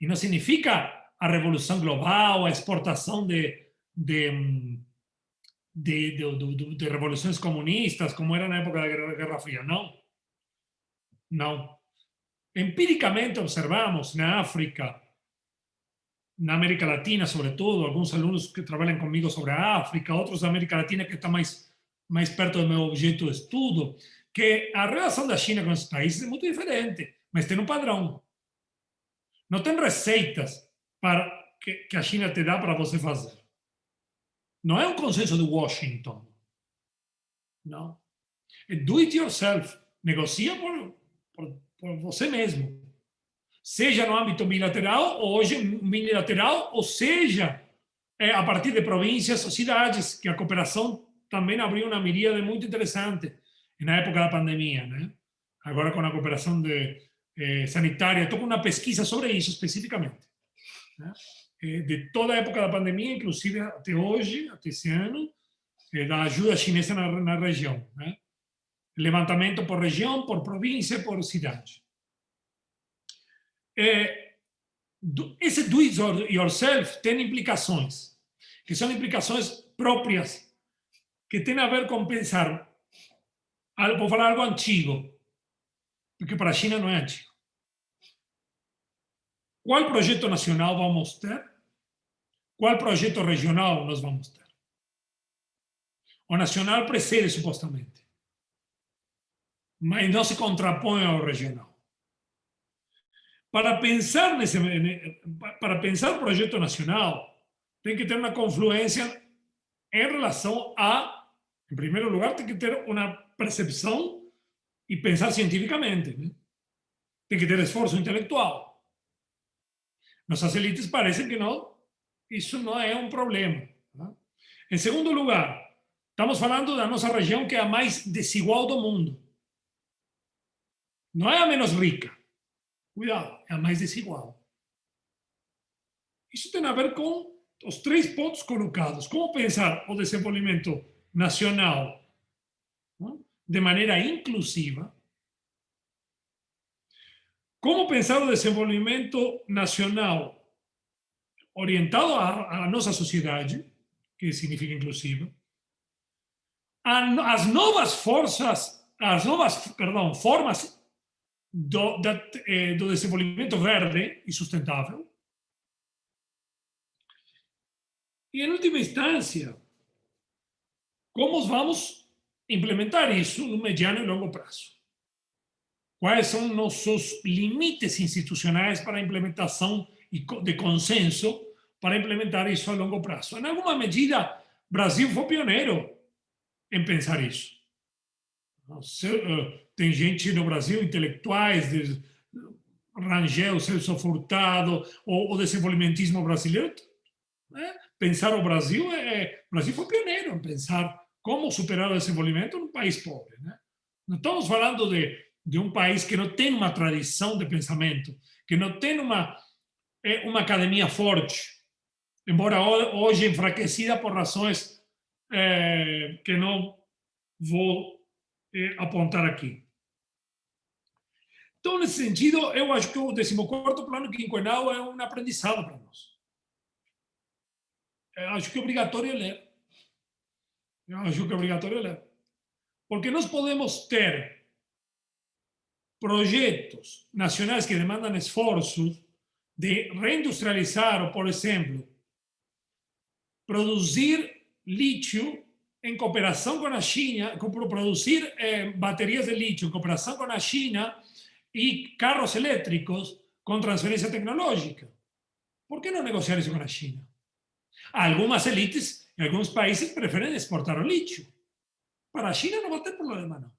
E não significa a revolução global, a exportação de revoluções comunistas, como era na época da Guerra Fria. Não. Não. Empíricamente observamos na África, na América Latina, sobretudo, alguns alunos que trabalham comigo sobre a África, outros da América Latina que estão mais perto do meu objeto de estudo, que a relação da China com esses países é muito diferente, mas tem um padrão. Não tem receitas para que a China te dá para você fazer. Não é um consenso de Washington. Não. É do it yourself. Negocia por você mesmo. Seja no âmbito bilateral, ou hoje unilateral, ou seja, a partir de províncias ou cidades, que a cooperação também abriu uma miríade muito interessante na época da pandemia, né? Agora com a cooperação sanitária, estou com uma pesquisa sobre isso especificamente, né? De toda a época da pandemia, inclusive até hoje, até esse ano, da ajuda chinesa na região, né? Levantamento por região, por província, por cidade. Esse do it yourself tem implicações, que são implicações próprias, que tem a ver com pensar, vou falar algo antigo, porque para a China não é antigo. Qual projeto nacional vamos ter? Qual projeto regional nós vamos ter? O nacional precede, supostamente, mas não se contrapõe ao regional. Para pensar o projeto nacional, tem que ter uma confluência em relação a, em primeiro lugar, tem que ter uma percepção e pensar cientificamente, né? Tem que ter esforço intelectual. Nossas elites parecem que não, isso não é um problema, né? Em segundo lugar, estamos falando da nossa região, que é a mais desigual do mundo. Não é a menos rica. Cuidado, é a mais desigual. Isso tem a ver com os 3 pontos colocados. Como pensar o desenvolvimento nacional, né, de maneira inclusiva? Como pensar o desenvolvimento nacional orientado à nossa sociedade, que significa inclusiva? As novas formas do desenvolvimento verde e sustentável. E, em última instância, como vamos implementar isso no mediano e longo prazo? Quais são nossos limites institucionais para a implementação de consenso para implementar isso a longo prazo? Em alguma medida, o Brasil foi pioneiro em pensar isso. Tem gente no Brasil, intelectuais, Rangel, Celso Furtado, o desenvolvimentismo brasileiro, né? Pensar o Brasil foi pioneiro em pensar como superar o desenvolvimento num país pobre, né? Não estamos falando de um país que não tem uma tradição de pensamento, que não tem uma academia forte, embora hoje enfraquecida por razões que não vou apontar aqui. Então, nesse sentido, eu acho que o 14º Plano Quinquenal é um aprendizado para nós. Eu acho que é obrigatório ler. Porque nós podemos ter projetos nacionais que demandam esforços de reindustrializar ou, por exemplo, produzir lítio em cooperação com a China, produzir baterias de lítio em cooperação com a China e carros elétricos com transferência tecnológica. Por que não negociar isso com a China? Algumas elites em alguns países preferem exportar o lítio. Para a China não vai ter problema, não.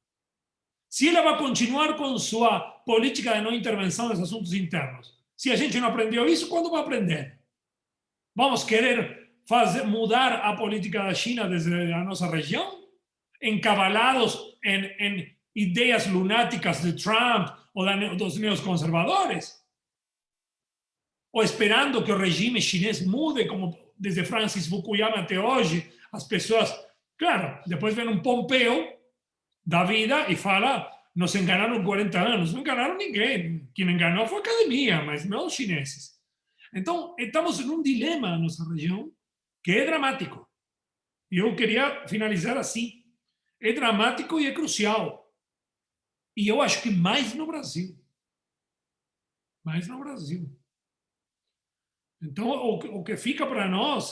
Se ela vai continuar com sua política de não intervenção nos assuntos internos, se a gente não aprendeu isso, quando vai aprender? Vamos querer mudar a política da China desde a nossa região, encavalados em ideias lunáticas de Trump ou dos neoconservadores? Ou esperando que o regime chinês mude, como desde Francis Fukuyama até hoje, as pessoas, claro, depois vem um Pompeu da vida e fala, nos enganaram 40 anos. Não enganaram ninguém. Quem enganou foi a academia, mas não os chineses. Então, estamos em um dilema na nossa região que é dramático. E eu queria finalizar assim. É dramático e é crucial. E eu acho que mais no Brasil. Mais no Brasil. Então, o que fica para nós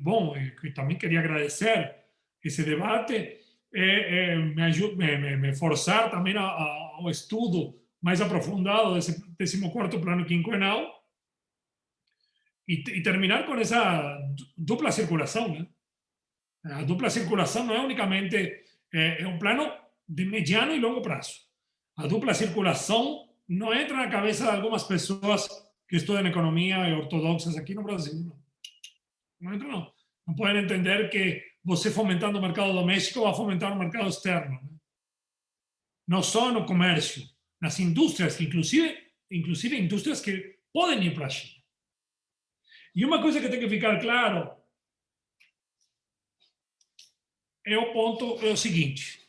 bom, que também queria agradecer esse debate, me forçar também ao estudo mais aprofundado desse 14º plano quinquenal e terminar com essa dupla circulação, né? A dupla circulação não é unicamente um plano de mediano e longo prazo. A dupla circulação não entra na cabeça de algumas pessoas que estudam economia e ortodoxas aqui no Brasil. Não, não entra, não. Não podem entender que você fomentando o mercado doméstico vai fomentar o mercado externo. Né? Não só no comércio, nas indústrias, que inclusive indústrias que podem ir para a China. E uma coisa que tem que ficar claro é o seguinte,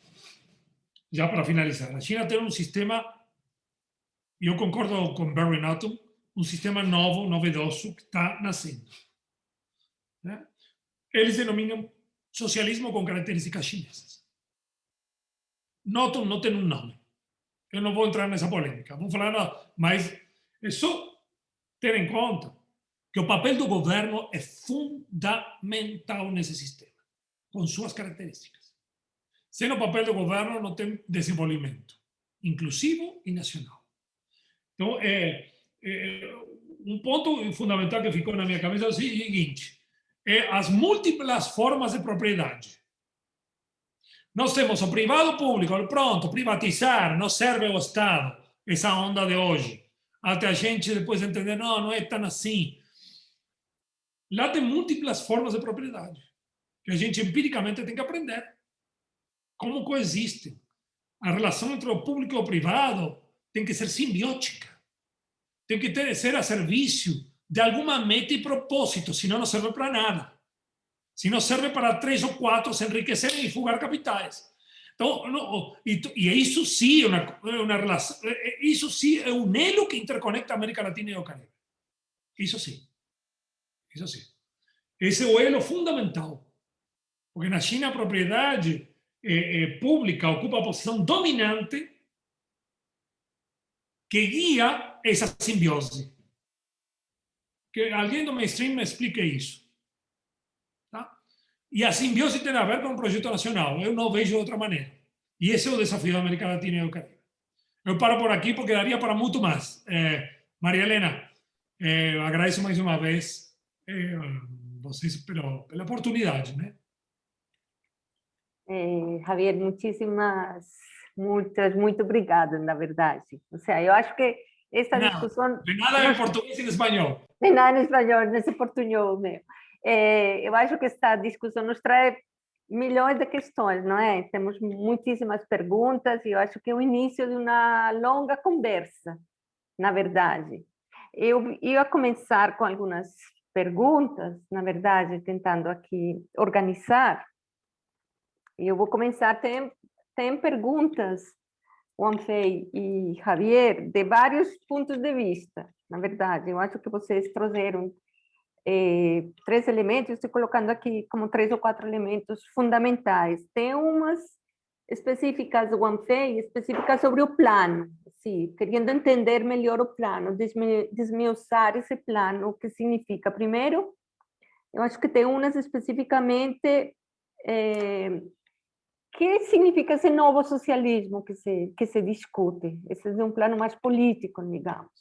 já para finalizar. A China tem um sistema, e eu concordo com Barry Norton, um sistema novo, novedoso, que está nascendo. Né? Eles denominam socialismo com características chinesas. Norton não tem um nome. Eu não vou entrar nessa polêmica. Vamos falar, mas é só ter em conta que o papel do governo é fundamental nesse sistema, com suas características. Sem o papel do governo não tem desenvolvimento, inclusivo e nacional. Então, um ponto fundamental que ficou na minha cabeça é o seguinte, as múltiplas formas de propriedade. Nós temos o privado o público, pronto, privatizar, não serve ao Estado, essa onda de hoje. Até a gente depois entender, não é tão assim. Lá tem múltiplas formas de propriedade, que a gente empiricamente tem que aprender. Como coexistem. A relação entre o público e o privado tem que ser simbiótica. Tem que ser a serviço de alguma meta e propósito, senão não serve para nada. Se não serve para 3 ou 4 se enriquecerem e fugar capitais. Então, isso sim é uma relação, isso sim é um elo que interconecta a América Latina e o Caribe. Isso sim. Isso sim. Esse é o elo fundamental. Porque na China a propriedade pública ocupa a posição dominante que guia essa simbiose. Que alguém do mainstream me explique isso. Tá? E a simbiose tem a ver com o projeto nacional. Eu não vejo de outra maneira. E esse é o desafio da América Latina e do Caribe. Eu paro por aqui porque daria para muito mais. Maria Helena, agradeço mais uma vez vocês pela oportunidade, né? Javier, muito obrigada, na verdade. O sea, eu acho que esta discussão... De nada em português e em espanhol. De nada em espanhol, nesse portunhol meu. Eu acho que esta discussão nos traz milhões de questões, não é? Temos muitíssimas perguntas e eu acho que é o início de uma longa conversa, na verdade. Eu ia começar com algumas perguntas, na verdade, tentando aqui organizar. E eu vou começar, tem perguntas, Juan Fei e Javier, de vários pontos de vista, na verdade. Eu acho que vocês trouxeram 3 elementos, estou colocando aqui como 3 ou 4 elementos fundamentais. Tem umas específicas, Juan Fei, específicas sobre o plano, sim, querendo entender melhor o plano, desmiuçar esse plano, o que significa. Primeiro, eu acho que tem umas especificamente... que significa esse novo socialismo que se discute? Esse é um plano mais político, digamos.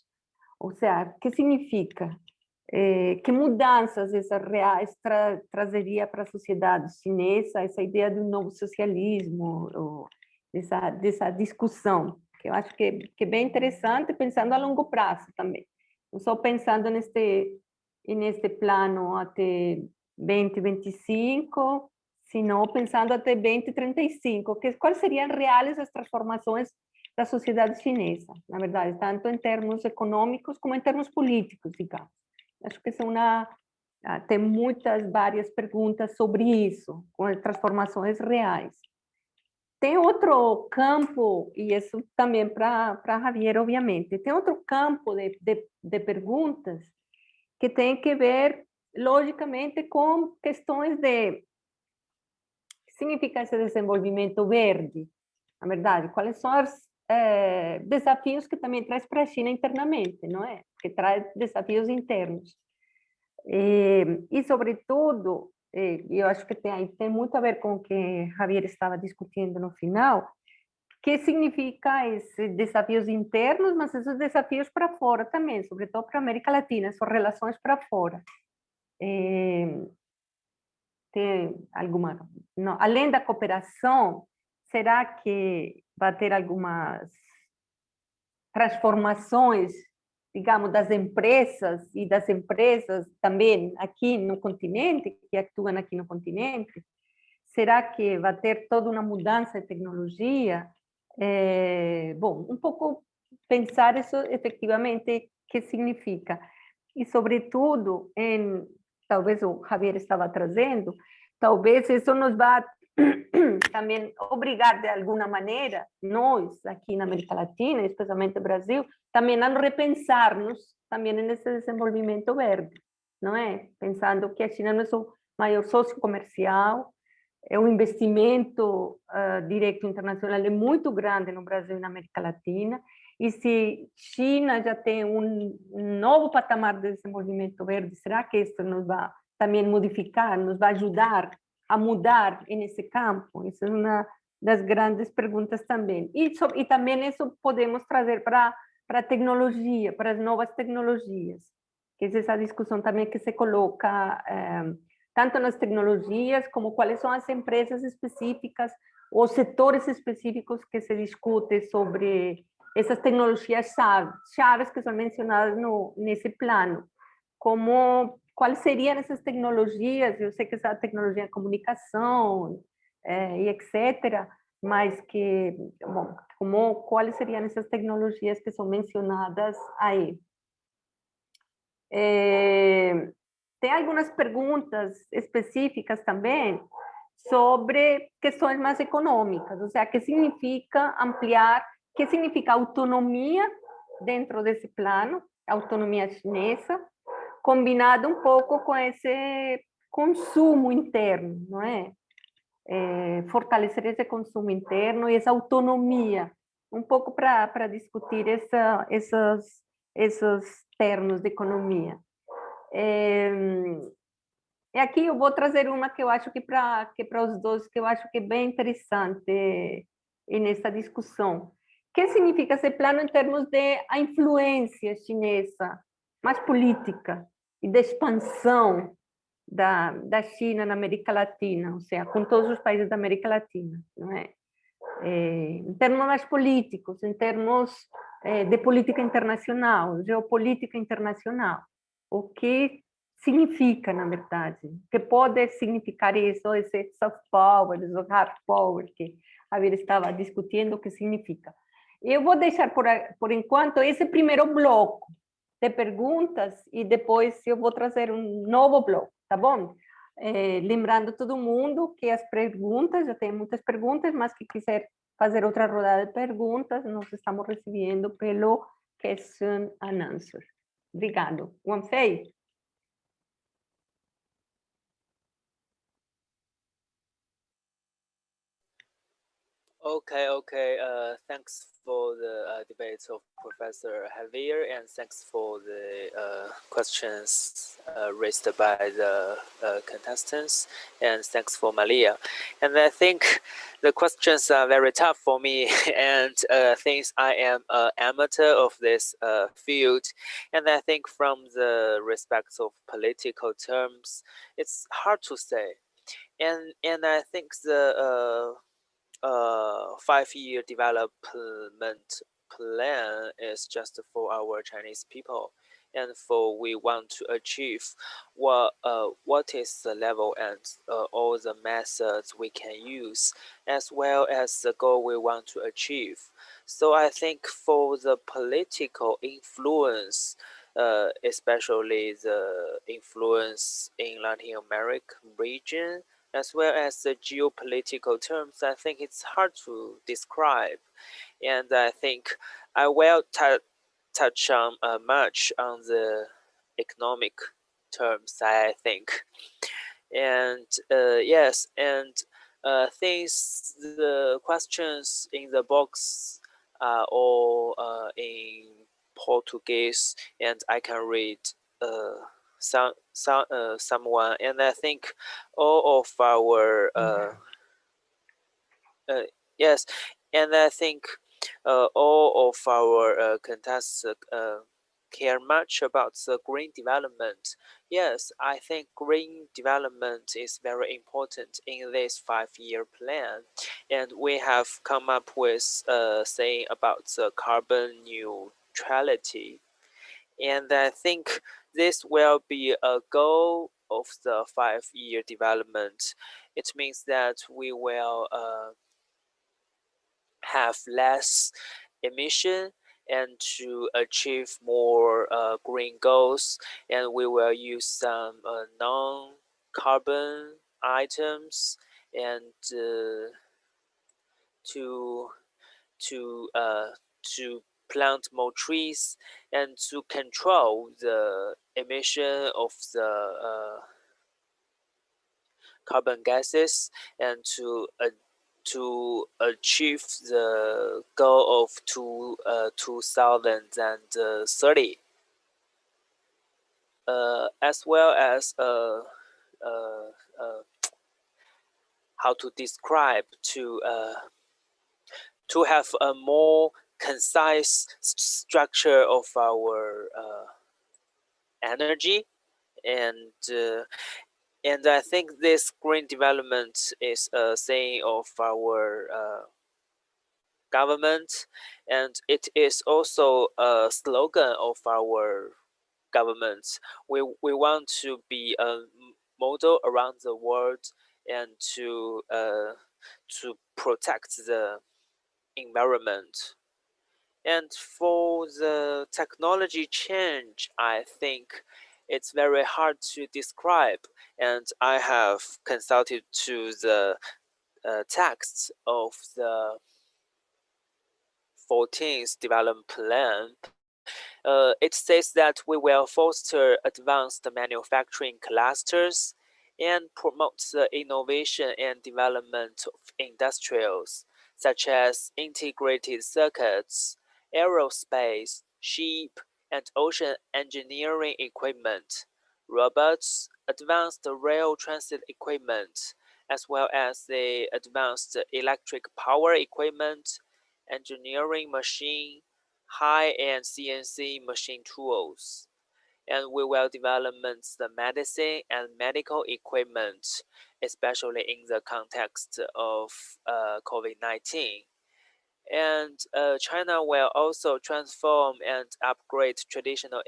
Ou seja, o que significa? Que mudanças essas reais trazeria para a sociedade chinesa essa ideia de um novo socialismo, ou dessa discussão, que eu acho que é bem interessante, pensando a longo prazo também. Não só pensando neste plano até 2025, sino pensando até 2035, quais seriam reais as transformações da sociedade chinesa, na verdade, tanto em termos econômicos como em termos políticos, digamos. Acho que tem várias perguntas sobre isso, com as transformações reais. Tem outro campo, e isso também para Javier, obviamente, tem outro campo de perguntas que tem que ver, logicamente, com questões de o que significa esse desenvolvimento verde, na verdade, quais são os desafios que também traz para a China internamente, não é? Que traz desafios internos. E sobretudo, eu acho que tem muito a ver com o que Javier estava discutindo no final, que significa esses desafios internos, mas esses desafios para fora também, sobretudo para a América Latina, essas relações para fora. Tem alguma... Não, além da cooperação, será que vai ter algumas transformações, digamos, das empresas também aqui no continente, que atuam aqui no continente? Será que vai ter toda uma mudança de tecnologia? Bom, um pouco pensar isso efetivamente, que significa. E, sobretudo, talvez o Javier estava trazendo, talvez isso nos vá também obrigar, de alguma maneira, nós, aqui na América Latina, especialmente no Brasil, também a repensar-nos também nesse desenvolvimento verde, não é? Pensando que a China não é o maior sócio comercial, o investimento direto internacional é muito grande no Brasil e na América Latina, e se China já tem um novo patamar de desenvolvimento verde, será que isso nos vai também modificar, nos vai ajudar a mudar nesse campo? Essa é uma das grandes perguntas também. E também isso podemos trazer para a tecnologia, para as novas tecnologias, que é essa discussão também que se coloca tanto nas tecnologias, como quais são as empresas específicas, os setores específicos que se discute sobre essas tecnologias chaves que são mencionadas nesse plano. Quais seriam essas tecnologias? Eu sei que essa tecnologia é comunicação e etc., mas que, bom, quais seriam essas tecnologias que são mencionadas aí? Tem algumas perguntas específicas também sobre questões mais econômicas, ou seja, o que significa ampliar, o que significa autonomia dentro desse plano, autonomia chinesa, combinado um pouco com esse consumo interno, não é? Fortalecer esse consumo interno e essa autonomia, um pouco para discutir esses termos de economia. E aqui eu vou trazer uma que eu acho que para os dois, que eu acho que é bem interessante nessa discussão. O que significa esse plano em termos de a influência chinesa, mais política, e de expansão da China na América Latina, ou seja, com todos os países da América Latina, não é? Em termos mais políticos, em termos de política internacional, geopolítica internacional, o que significa, na verdade, que pode significar isso, esse soft power, esse hard power que a Javier estava discutindo, o que significa. Eu vou deixar por enquanto esse primeiro bloco de perguntas e depois eu vou trazer um novo bloco, tá bom? Lembrando todo mundo que as perguntas, já tem muitas perguntas, mas que quiser fazer outra rodada de perguntas, nós estamos recebendo pelo Question and Answer. Obrigado. Wanfei? Okay. Thanks for the debate of Professor Javier, and thanks for the questions raised by the contestants, and thanks for Malia. And I think the questions are very tough for me, and since I am an amateur of this field, and I think from the respect of political terms, it's hard to say. And I think the 5-year development plan is just for our Chinese people, and for we want to achieve what is the level and all the methods we can use, as well as the goal we want to achieve. So I think for the political influence, especially the influence in Latin American region, as well as the geopolitical terms, I think it's hard to describe. And I think I will touch on much on the economic terms, I think. And yes, and things, the questions in the box are all in Portuguese, and I can read someone, and I think all of our yes, and I think all of our contestants care much about the green development. Yes, I think green development is very important in this 5-year plan, and we have come up with saying about the carbon neutrality, and I think this will be a goal of the 5-year development. It means that we will have less emission and to achieve more green goals, and we will use some non-carbon items, and to to plant more trees and to control the emission of the carbon gases, and to achieve the goal of 2030, as well as how to describe to have a more concise structure of our energy, and I think this green development is a saying of our government, and it is also a slogan of our government. We want to be a model around the world, and to protect the environment. And for the technology change, I think it's very hard to describe, and I have consulted to the text of the 14th development plan. It says that we will foster advanced manufacturing clusters and promote the innovation and development of industrials, such as integrated circuits, aerospace, ship and ocean engineering equipment, robots, advanced rail transit equipment, as well as the advanced electric power equipment, engineering machine, high-end CNC machine tools, and we will develop the medicine and medical equipment, especially in the context of COVID-19. And China will also transform and upgrade traditional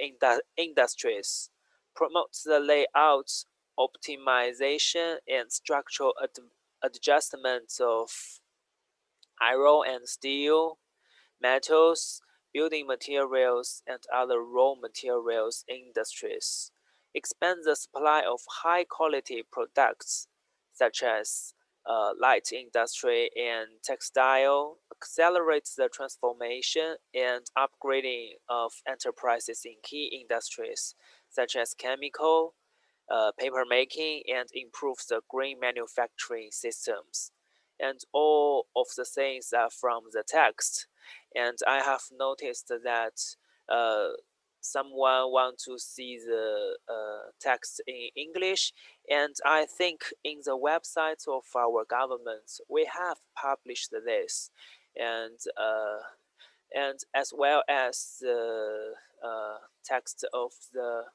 industries, promote the layout, optimization, and structural adjustments of iron and steel, metals, building materials, and other raw materials industries, expand the supply of high-quality products such as light industry and textile, accelerates the transformation and upgrading of enterprises in key industries such as chemical, paper making, and improves the green manufacturing systems. And all of the things are from the text. And I have noticed that someone want to see the text in English, and I think in the website of our government we have published this, and as well as the text of the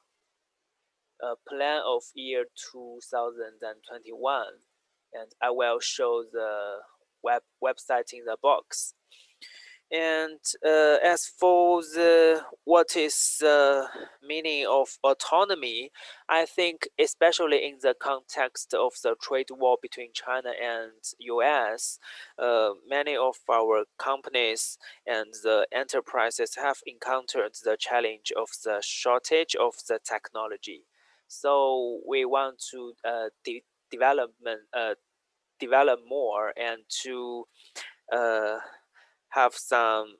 plan of year 2021, and I will show the website in the box. And as for the what is the meaning of autonomy, I think especially in the context of the trade war between China and US, many of our companies and the enterprises have encountered the challenge of the shortage of the technology. So we want to develop more, and to have some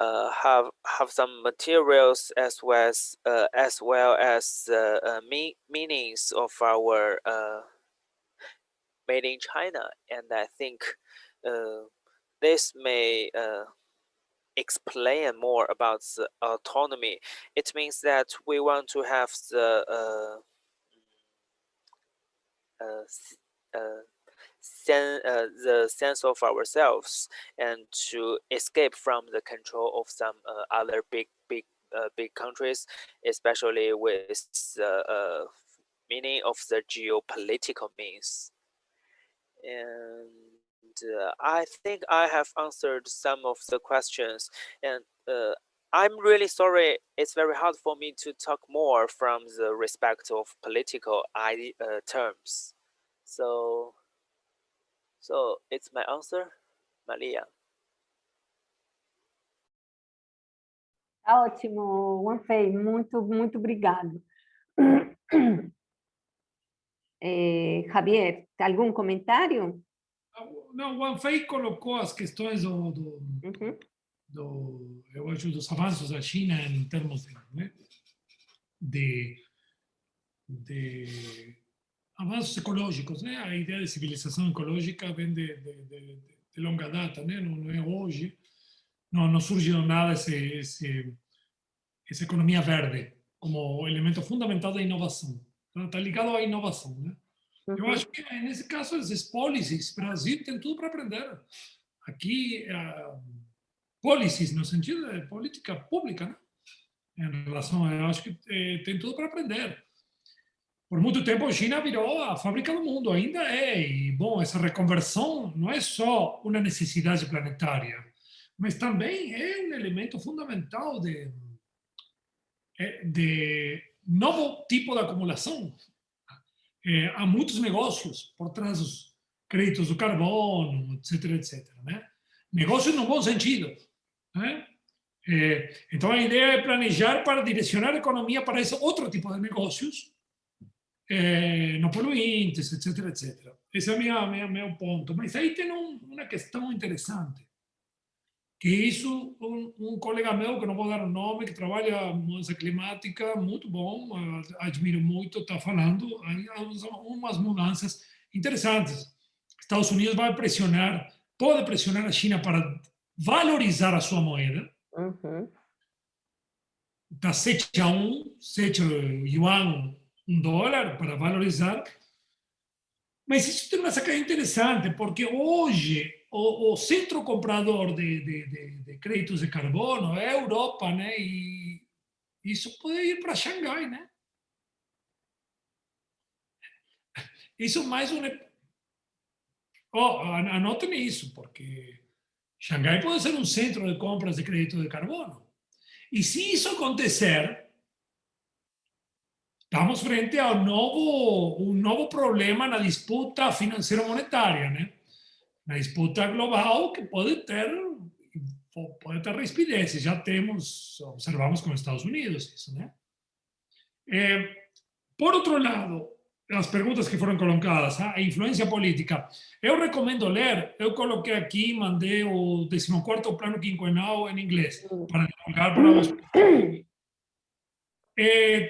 have some materials as well as meanings of our made in China, and I think this may explain more about the autonomy. It means that we want to have the sense of ourselves and to escape from the control of some other big countries, especially with the meaning of the geopolitical means. And I think I have answered some of the questions, and I'm really sorry. It's very hard for me to talk more from the respect of political terms. So it's my answer, Maria. Tá ótimo, Wanfei, muito obrigado. Javier, algum comentário? Não, o Wanfei colocou as questões eu acho, dos avanços da China em termos de avanços ecológicos, né? A ideia de civilização ecológica vem de longa data, né? Não é hoje, não surge do nada essa economia verde como elemento fundamental da inovação. Está ligado à inovação, né? Eu acho que, nesse caso, esses policies, o Brasil tem tudo para aprender. Aqui, policies, no sentido de política pública, né? Em relação, eu acho que tem tudo para aprender. Por muito tempo, a China virou a fábrica do mundo, ainda é. E, bom, essa reconversão não é só uma necessidade planetária, mas também é um elemento fundamental de novo tipo de acumulação. Há muitos negócios por trás dos créditos do carbono, etc. Né? Negócios no bom sentido. Né? Então, a ideia é planejar para direcionar a economia para esse outro tipo de negócios, não poluentes, etc. Esse é o meu ponto. Mas aí tem uma questão interessante, que isso um colega meu, que não vou dar o nome, que trabalha em mudança climática, muito bom, admiro muito, está falando, há umas mudanças interessantes. Estados Unidos pode pressionar a China para valorizar a sua moeda, da 7 a 1, 7 yuan, $1 para valorizar. Mas isso tem uma sacada interessante, porque hoje o centro comprador de créditos de carbono é a Europa, né? E isso pode ir para Xangai, né? Isso mais um... Anotem isso, porque Xangai pode ser um centro de compras de crédito de carbono. E se isso acontecer, estamos frente a um novo problema na disputa financeiro-monetária, né? Na disputa global, que pode ter rispidez. Já observamos com os Estados Unidos isso, né? Por outro lado, as perguntas que foram colocadas, a influência política. Eu recomendo ler, eu coloquei aqui, mandei o 14º Plano Quinquenal em inglês, para divulgar para os...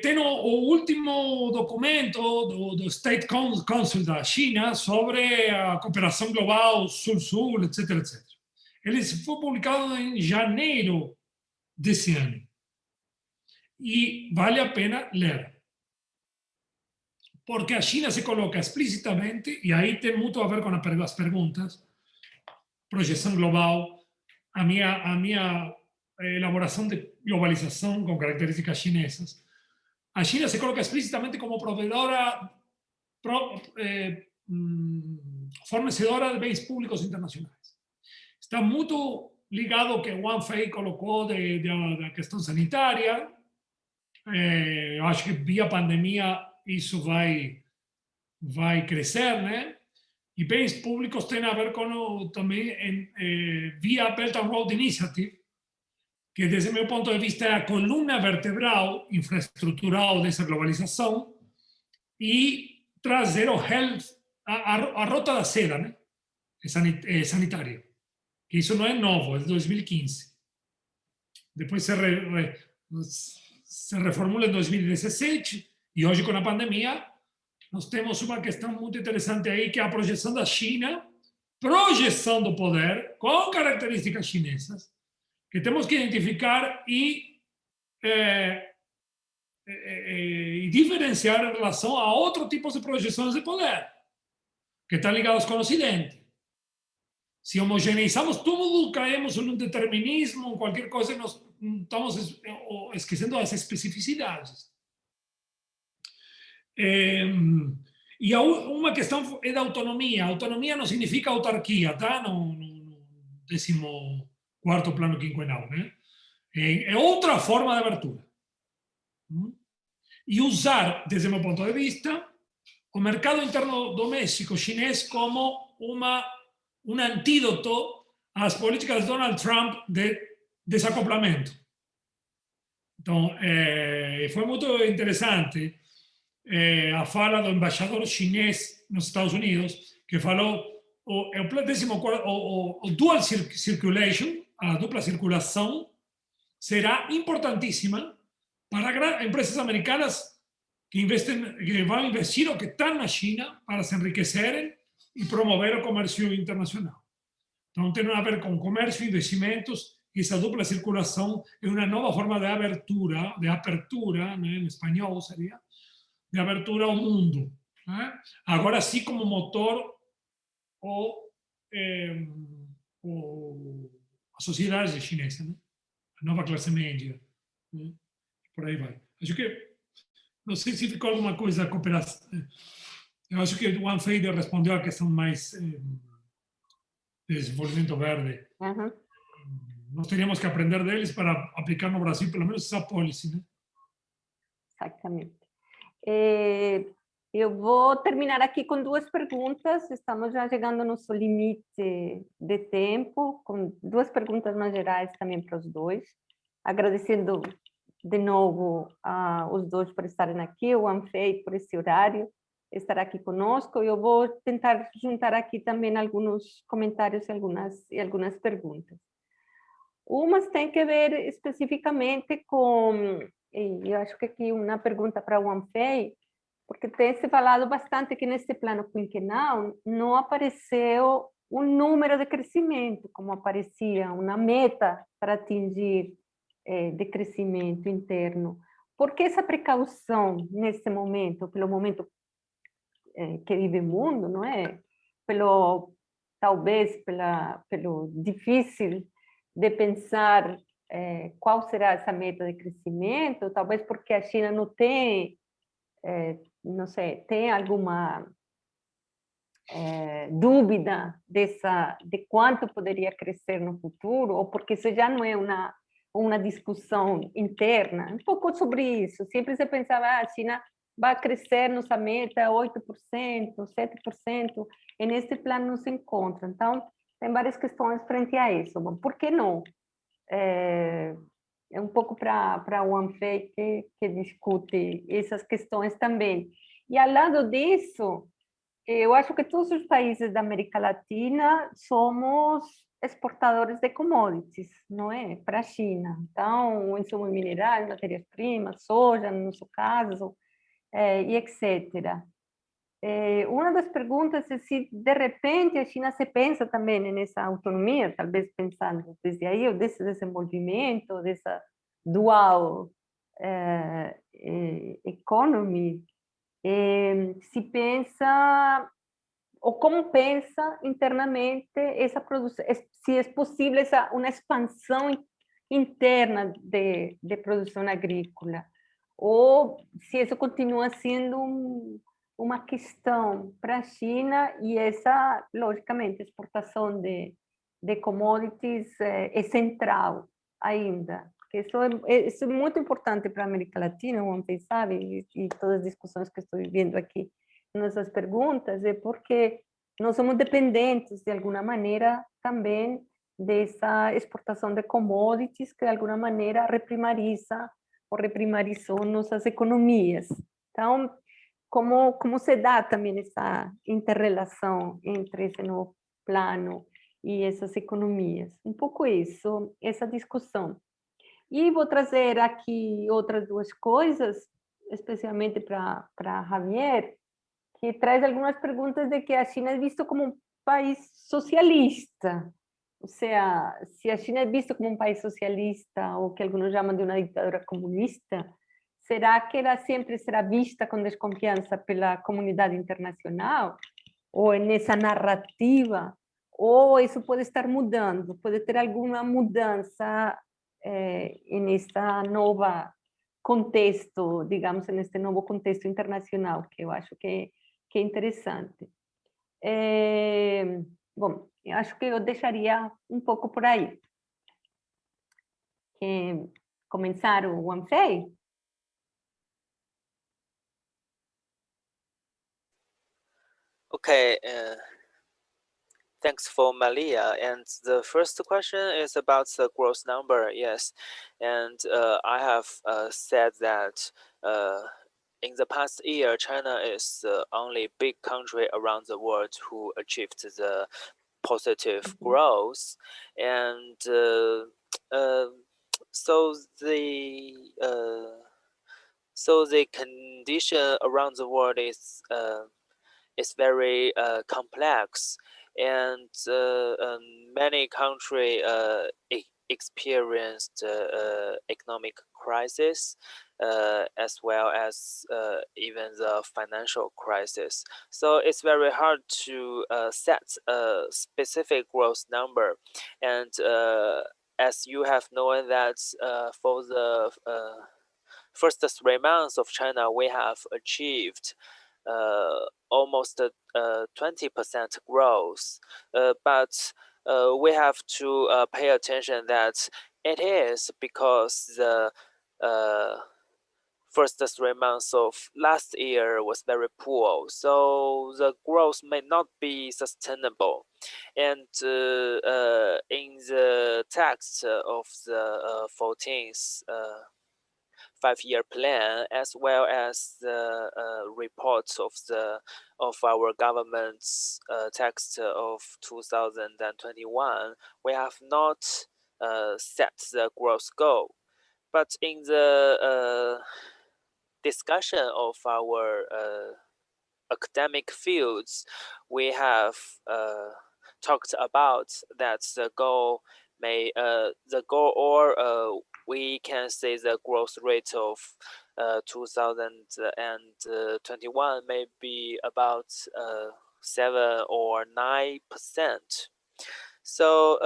Tem o último documento do State Council da China sobre a cooperação global Sul-Sul, etc. Ele foi publicado em janeiro desse ano. E vale a pena ler. Porque a China se coloca explicitamente, e aí tem muito a ver com as perguntas, projeção global, a minha elaboração de globalização com características chinesas. A China se coloca explicitamente como provedora, fornecedora de bens públicos internacionais. Está muito ligado ao que Wanfei colocou da questão sanitária. Eu acho que via pandemia isso vai crescer, né? E bens públicos tem a ver com também via Belt and Road Initiative, que desde meu ponto de vista é a coluna vertebral infraestrutural dessa globalização, e trazer o health, a rota da seda, né? Sanitária. Que isso não é novo, é de 2015. depois se reformula em 2017, e hoje, com a pandemia, nós temos uma questão muito interessante aí, que é a projeção da China, projeção do poder, com características chinesas, que temos que identificar e diferenciar em relação a outros tipos de projeções de poder, que estão ligados com o Ocidente. Se homogeneizamos tudo, caímos em um determinismo, em qualquer coisa, nós estamos esquecendo as especificidades. E uma questão é da autonomia. Autonomia não significa autarquia, tá? No 14º plano quinquenal, né? É outra forma de abertura. E usar, desde o meu ponto de vista, o mercado interno doméstico chinês como um antídoto às políticas de Donald Trump de desacoplamento. Então, foi muito interessante a fala do embaixador chinês nos Estados Unidos, que falou o dual circulation, a dupla circulação, será importantíssima para empresas americanas que vão investir ou que estão na China para se enriquecerem e promover o comércio internacional. Então, tem a ver com comércio e investimentos, e essa dupla circulação é uma nova forma de abertura, né, em espanhol seria, de abertura ao mundo. Né? Agora sim, como motor, a sociedade chinesa, né? A nova classe média. Né? Por aí vai. Acho que, não sei se ficou alguma coisa da cooperação. Eu acho que o Juan Feide respondeu a questão mais de desenvolvimento verde. Uhum. Nós teríamos que aprender deles para aplicar no Brasil, pelo menos, essa policy, né? Exatamente. Eu vou terminar aqui com 2 perguntas. Estamos já chegando ao nosso limite de tempo, com 2 perguntas mais gerais também para os dois. Agradecendo de novo os dois por estarem aqui, o Anfei por esse horário, estar aqui conosco. Eu vou tentar juntar aqui também alguns comentários e algumas perguntas. Umas têm que ver especificamente com, e eu acho que aqui uma pergunta para o Anfei, porque tem se falado bastante que neste plano quinquenal não apareceu um número de crescimento, como aparecia uma meta para atingir de crescimento interno. Por que essa precaução nesse momento, pelo momento que vive o mundo, não é? Talvez pelo difícil de pensar qual será essa meta de crescimento, talvez porque a China não tem, não sei, tem alguma dúvida de quanto poderia crescer no futuro, ou porque isso já não é uma discussão interna, um pouco sobre isso. Sempre se pensava, a China vai crescer nossa meta 8%, 7%, e nesse plano não se encontra. Então, tem várias questões frente a isso. Bom, por que não? É um pouco para o Anfei que discute essas questões também. E, ao lado disso, eu acho que todos os países da América Latina somos exportadores de commodities, não é? Para a China. Então, insumos minerais, matérias-primas, soja, no nosso caso, e etc. Uma das perguntas é se, de repente, a China se pensa também nessa autonomia, talvez pensando desde aí, ou desse desenvolvimento, dessa dual economy, se pensa, ou como pensa internamente essa produção, se é possível uma expansão interna de produção agrícola, ou se isso continua sendo uma questão para a China, e essa, logicamente, exportação de commodities é central ainda. Isso é muito importante para a América Latina, como vocês sabem, e todas as discussões que estou vivendo aqui nessas perguntas, é porque nós somos dependentes, de alguma maneira, também dessa exportação de commodities que, de alguma maneira, reprimarizou nossas economias. Então, como se dá também essa interrelação entre esse novo plano e essas economias? Um pouco isso, essa discussão. E vou trazer aqui outras duas coisas, especialmente para Javier, que traz algumas perguntas de que a China é vista como um país socialista. Ou seja, se a China é vista como um país socialista, ou que alguns chamam de uma ditadura comunista, será que ela sempre será vista com desconfiança pela comunidade internacional? Ou nessa narrativa? Ou isso pode estar mudando? Pode ter alguma mudança nesta nova contexto, digamos, neste novo contexto internacional, que eu acho que é interessante. Bom, eu acho que eu deixaria um pouco por aí. Começar o Wanfei? Okay, thanks for Malia. And the first question is about the growth number. Yes, and I have said that in the past year, China is the only big country around the world who achieved the positive growth, and so the condition around the world is very complex, and many countries experienced economic crisis, as well as even the financial crisis. So it's very hard to set a specific growth number, and as you have known that for the first 3 months of China, we have achieved almost 20% growth, but we have to pay attention that it is because the first 3 months of last year was very poor, so the growth may not be sustainable. And in the text of the 14th five-year plan, as well as the reports of our government's text of 2021, we have not set the growth goal. But in the discussion of our academic fields, we have talked about that the goal or we can say the growth rate of 2021 may be about 7 or 9%. So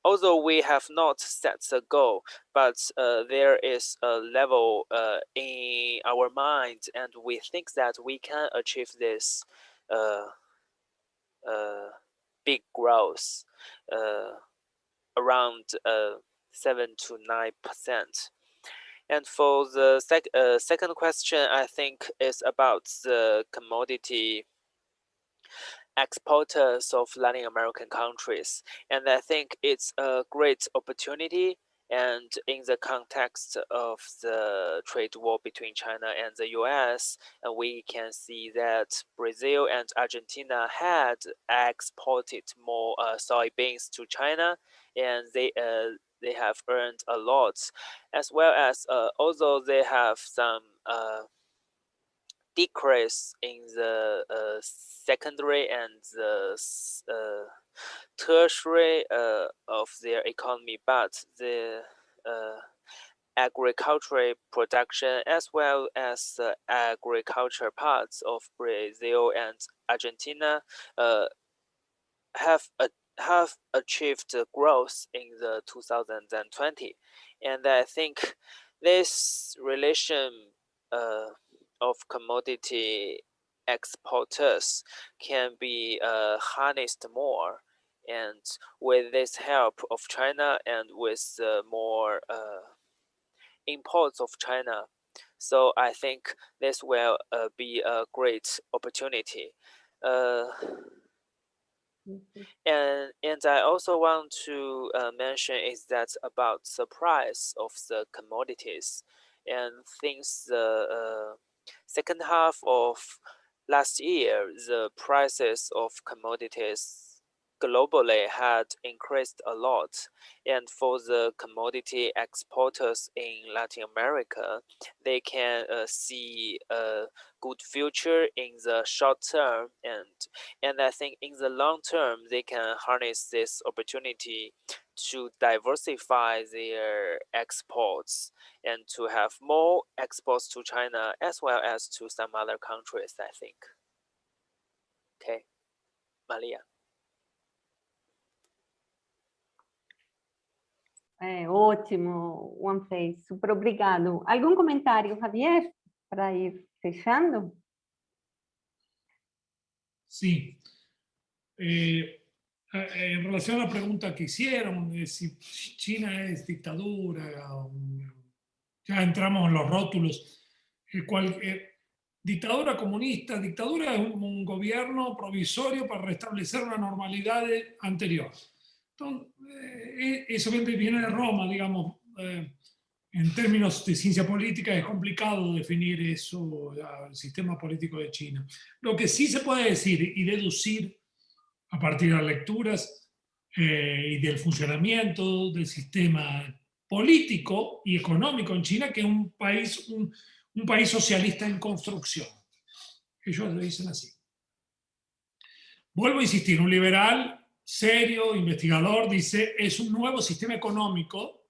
although we have not set the goal, but there is a level in our mind, and we think that we can achieve this big growth around 7 to 9%. And for the second question, I think is about the commodity exporters of Latin American countries. And I think it's a great opportunity. And in the context of the trade war between China and the US, we can see that Brazil and Argentina had exported more soybeans to China, and they have earned a lot, as well as although they have some decrease in the secondary and the tertiary of their economy, but the agricultural production as well as the agriculture parts of Brazil and Argentina have achieved growth in the 2020, and I think this relation of commodity exporters can be harnessed more, and with this help of China and with more imports of China, so I think this will be a great opportunity. And I also want to mention is that about the price of the commodities, and since the second half of last year, the prices of commodities globally had increased a lot. And for the commodity exporters in Latin America, they can see a good future in the short term. And I think in the long term, they can harness this opportunity to diversify their exports and to have more exports to China as well as to some other countries, I think. Okay, Malia. Ótimo, Wanfei, super obrigado. Algum comentário, Javier, para ir fechando? Sí. En relación a la pregunta que hicieron, de si China es dictadura, ya entramos en los rótulos. Dictadura comunista, dictadura es un gobierno provisorio para restablecer una normalidad anterior. Entonces, eso viene de Roma, digamos. En términos de ciencia política es complicado definir eso, el sistema político de China. Lo que sí se puede decir y deducir a partir de las lecturas y del funcionamiento del sistema político y económico en China, que es un país socialista en construcción. Ellos lo dicen así. Vuelvo a insistir, un liberal serio, investigador, dice, es un nuevo sistema económico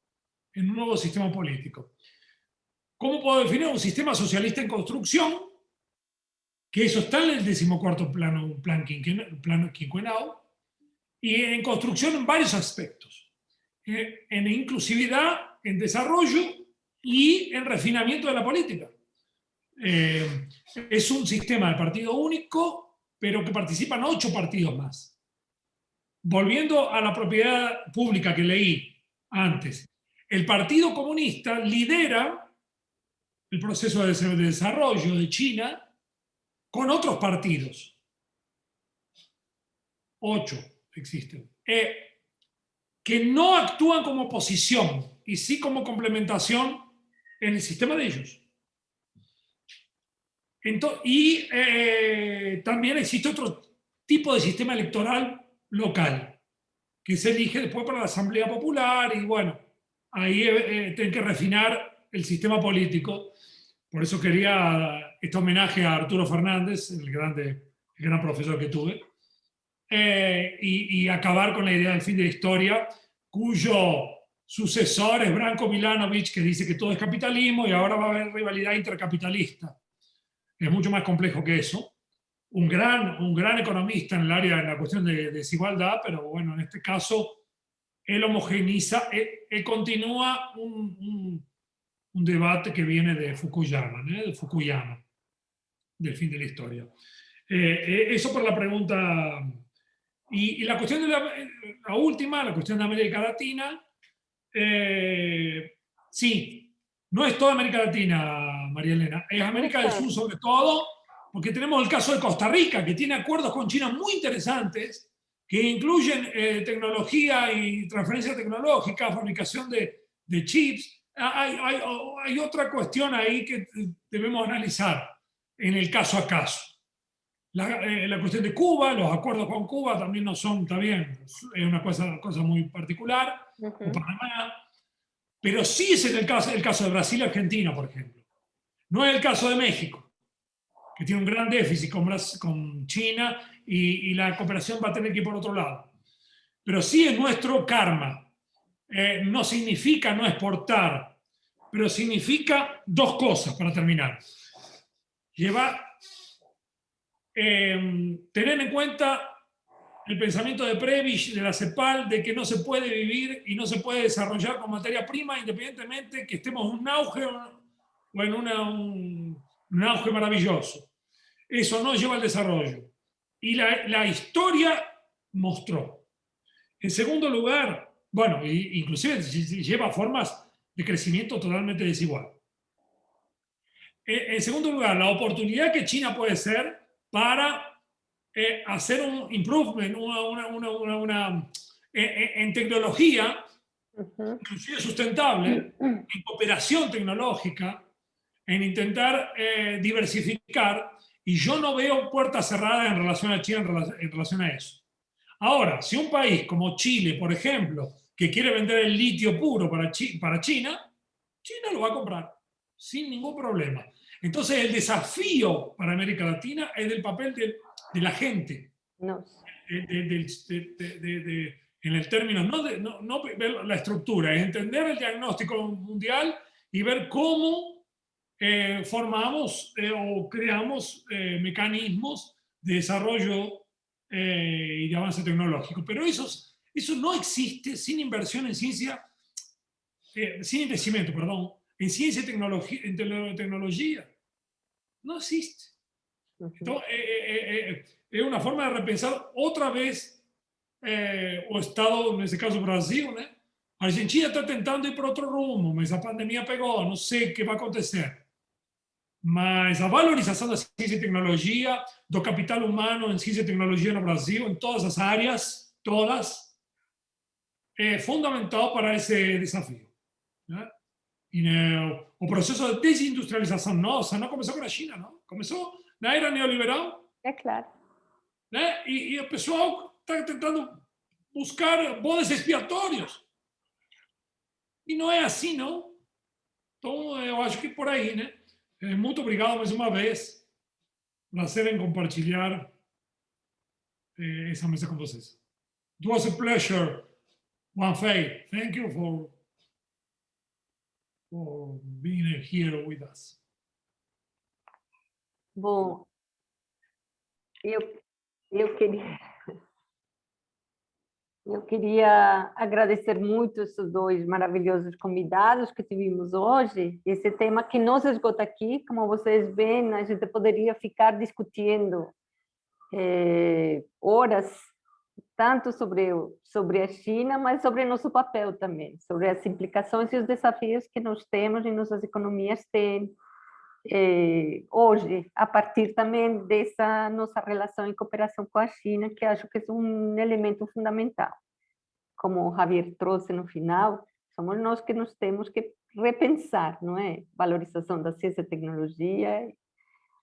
en un nuevo sistema político. ¿Cómo puedo definir un sistema socialista en construcción? Que eso está en el 14º plan quinquenal, y en construcción en varios aspectos. En inclusividad, en desarrollo y en refinamiento de la política. Es un sistema de partido único, pero que participan 8 partidos más. Volviendo a la propiedad pública que leí antes, el Partido Comunista lidera el proceso de desarrollo de China con otros partidos. 8 existen. Que no actúan como oposición y sí como complementación en el sistema de ellos. También existe otro tipo de sistema electoral local que se elige después para la Asamblea Popular y bueno, ahí tienen que refinar el sistema político. Por eso quería este homenaje a Arturo Fernández, el gran profesor que tuve, y acabar con la idea del fin de la historia, cuyo sucesor es Branko Milanovic, que dice que todo es capitalismo y ahora va a haber rivalidad intercapitalista. Es mucho más complejo que eso. Un gran economista en el área de la cuestión de desigualdad, pero bueno, en este caso él homogeniza, él continúa un debate que viene de Fukuyama, del fin de la historia. Eso por la pregunta. Y la cuestión de la última, la cuestión de América Latina, sí, no es toda América Latina, María Elena, es América del Sur sobre todo, porque tenemos el caso de Costa Rica, que tiene acuerdos con China muy interesantes, que incluyen tecnología y transferencia tecnológica, fabricación de chips. Hay otra cuestión ahí que debemos analizar en el caso a caso. La cuestión de Cuba, los acuerdos con Cuba también no son, está bien, es una cosa muy particular, o Panamá, pero sí es el caso de Brasil y Argentina, por ejemplo. No es el caso de México, que tiene un gran déficit con China y la cooperación va a tener que ir por otro lado. Pero sí es nuestro karma. No significa no exportar, pero significa 2 cosas para terminar. Tener en cuenta el pensamiento de Prebisch, de la CEPAL, de que no se puede vivir y no se puede desarrollar con materia prima independientemente que estemos en un auge o en un auge maravilloso. Eso no lleva al desarrollo. Y la historia mostró. En segundo lugar, bueno, inclusive lleva formas de crecimiento totalmente desigual. En segundo lugar, la oportunidad que China puede ser para hacer un improvement, en tecnología, inclusive sustentable, en cooperación tecnológica, en intentar diversificar, y yo no veo puertas cerradas en relación a China en relación a eso. Ahora, si un país como Chile, por ejemplo, que quiere vender el litio puro para China, China lo va a comprar sin ningún problema. Entonces, el desafío para América Latina es del papel de la gente, Nos. en el término, no ver la estructura, es entender el diagnóstico mundial y ver cómo formamos o creamos mecanismos de desarrollo y de avance tecnológico. Pero eso no existe sin inversión en ciencia, sin investimento, perdón, en ciencia y tecnología, en tecnología. No existe. Entonces, es una forma de repensar otra vez o Estado, en esse caso Brasil, né? A Argentina está tentando ir para outro rumo, mas a pandemia pegou, não sei o que vai acontecer. Mas a valorização da ciência e tecnologia, do capital humano em ciência e tecnologia no Brasil, em todas as áreas, todas, é fundamental para esse desafio. Né? E o processo de desindustrialização nossa não começou com a China, não. Começou na era neoliberal. É claro. Né? E o pessoal está tentando buscar bodes expiatórios. E não é assim, não. Então, eu acho que por aí, né? Muito obrigado mais uma vez. Prazer em compartilhar essa mesa com vocês. It was a pleasure, Juan Fei. Thank you for being here with us. Bom, eu queria agradecer muito esses dois maravilhosos convidados que tivemos hoje. Esse tema que não se esgota aqui, como vocês veem, a gente poderia ficar discutindo horas, tanto sobre a China, mas sobre nosso papel também, sobre as implicações e os desafios que nós temos e nossas economias têm hoje, a partir também dessa nossa relação e cooperação com a China, que acho que é um elemento fundamental. Como o Javier trouxe no final, somos nós que nos temos que repensar, não é? Valorização da ciência e tecnologia,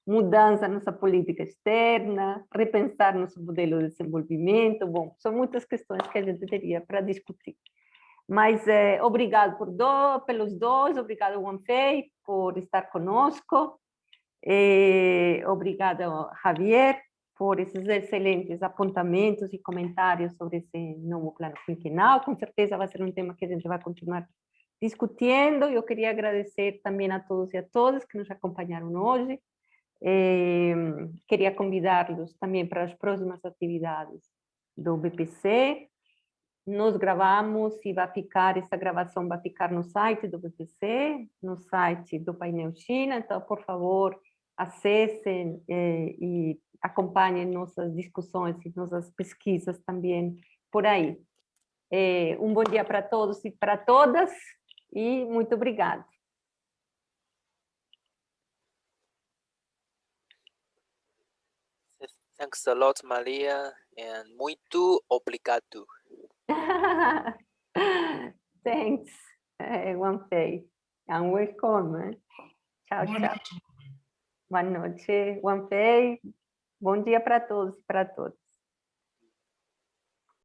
mudança na nossa política externa, repensar nosso modelo de desenvolvimento. Bom, são muitas questões que a gente teria para discutir. Mas obrigado pelos dois, obrigado, Juan Fei, por estar conosco. Obrigado, Javier, por esses excelentes apontamentos e comentários sobre esse novo plano quinquenal. Com certeza vai ser um tema que a gente vai continuar discutindo. Eu queria agradecer também a todos e a todas que nos acompanharam hoje. Queria convidá-los também para as próximas atividades do BPC. Nós gravamos e essa gravação vai ficar no site do BPC, no site do Painel China, então, por favor, acessem e acompanhem nossas discussões e nossas pesquisas também por aí. Um bom dia para todos e para todas, e muito obrigado. Thanks a lot, Maria, and muito obrigado. Thanks, Juan Fei, and welcome. Tchau, tchau. Boa noite, Juan Fei. Bom dia para todos e para todas.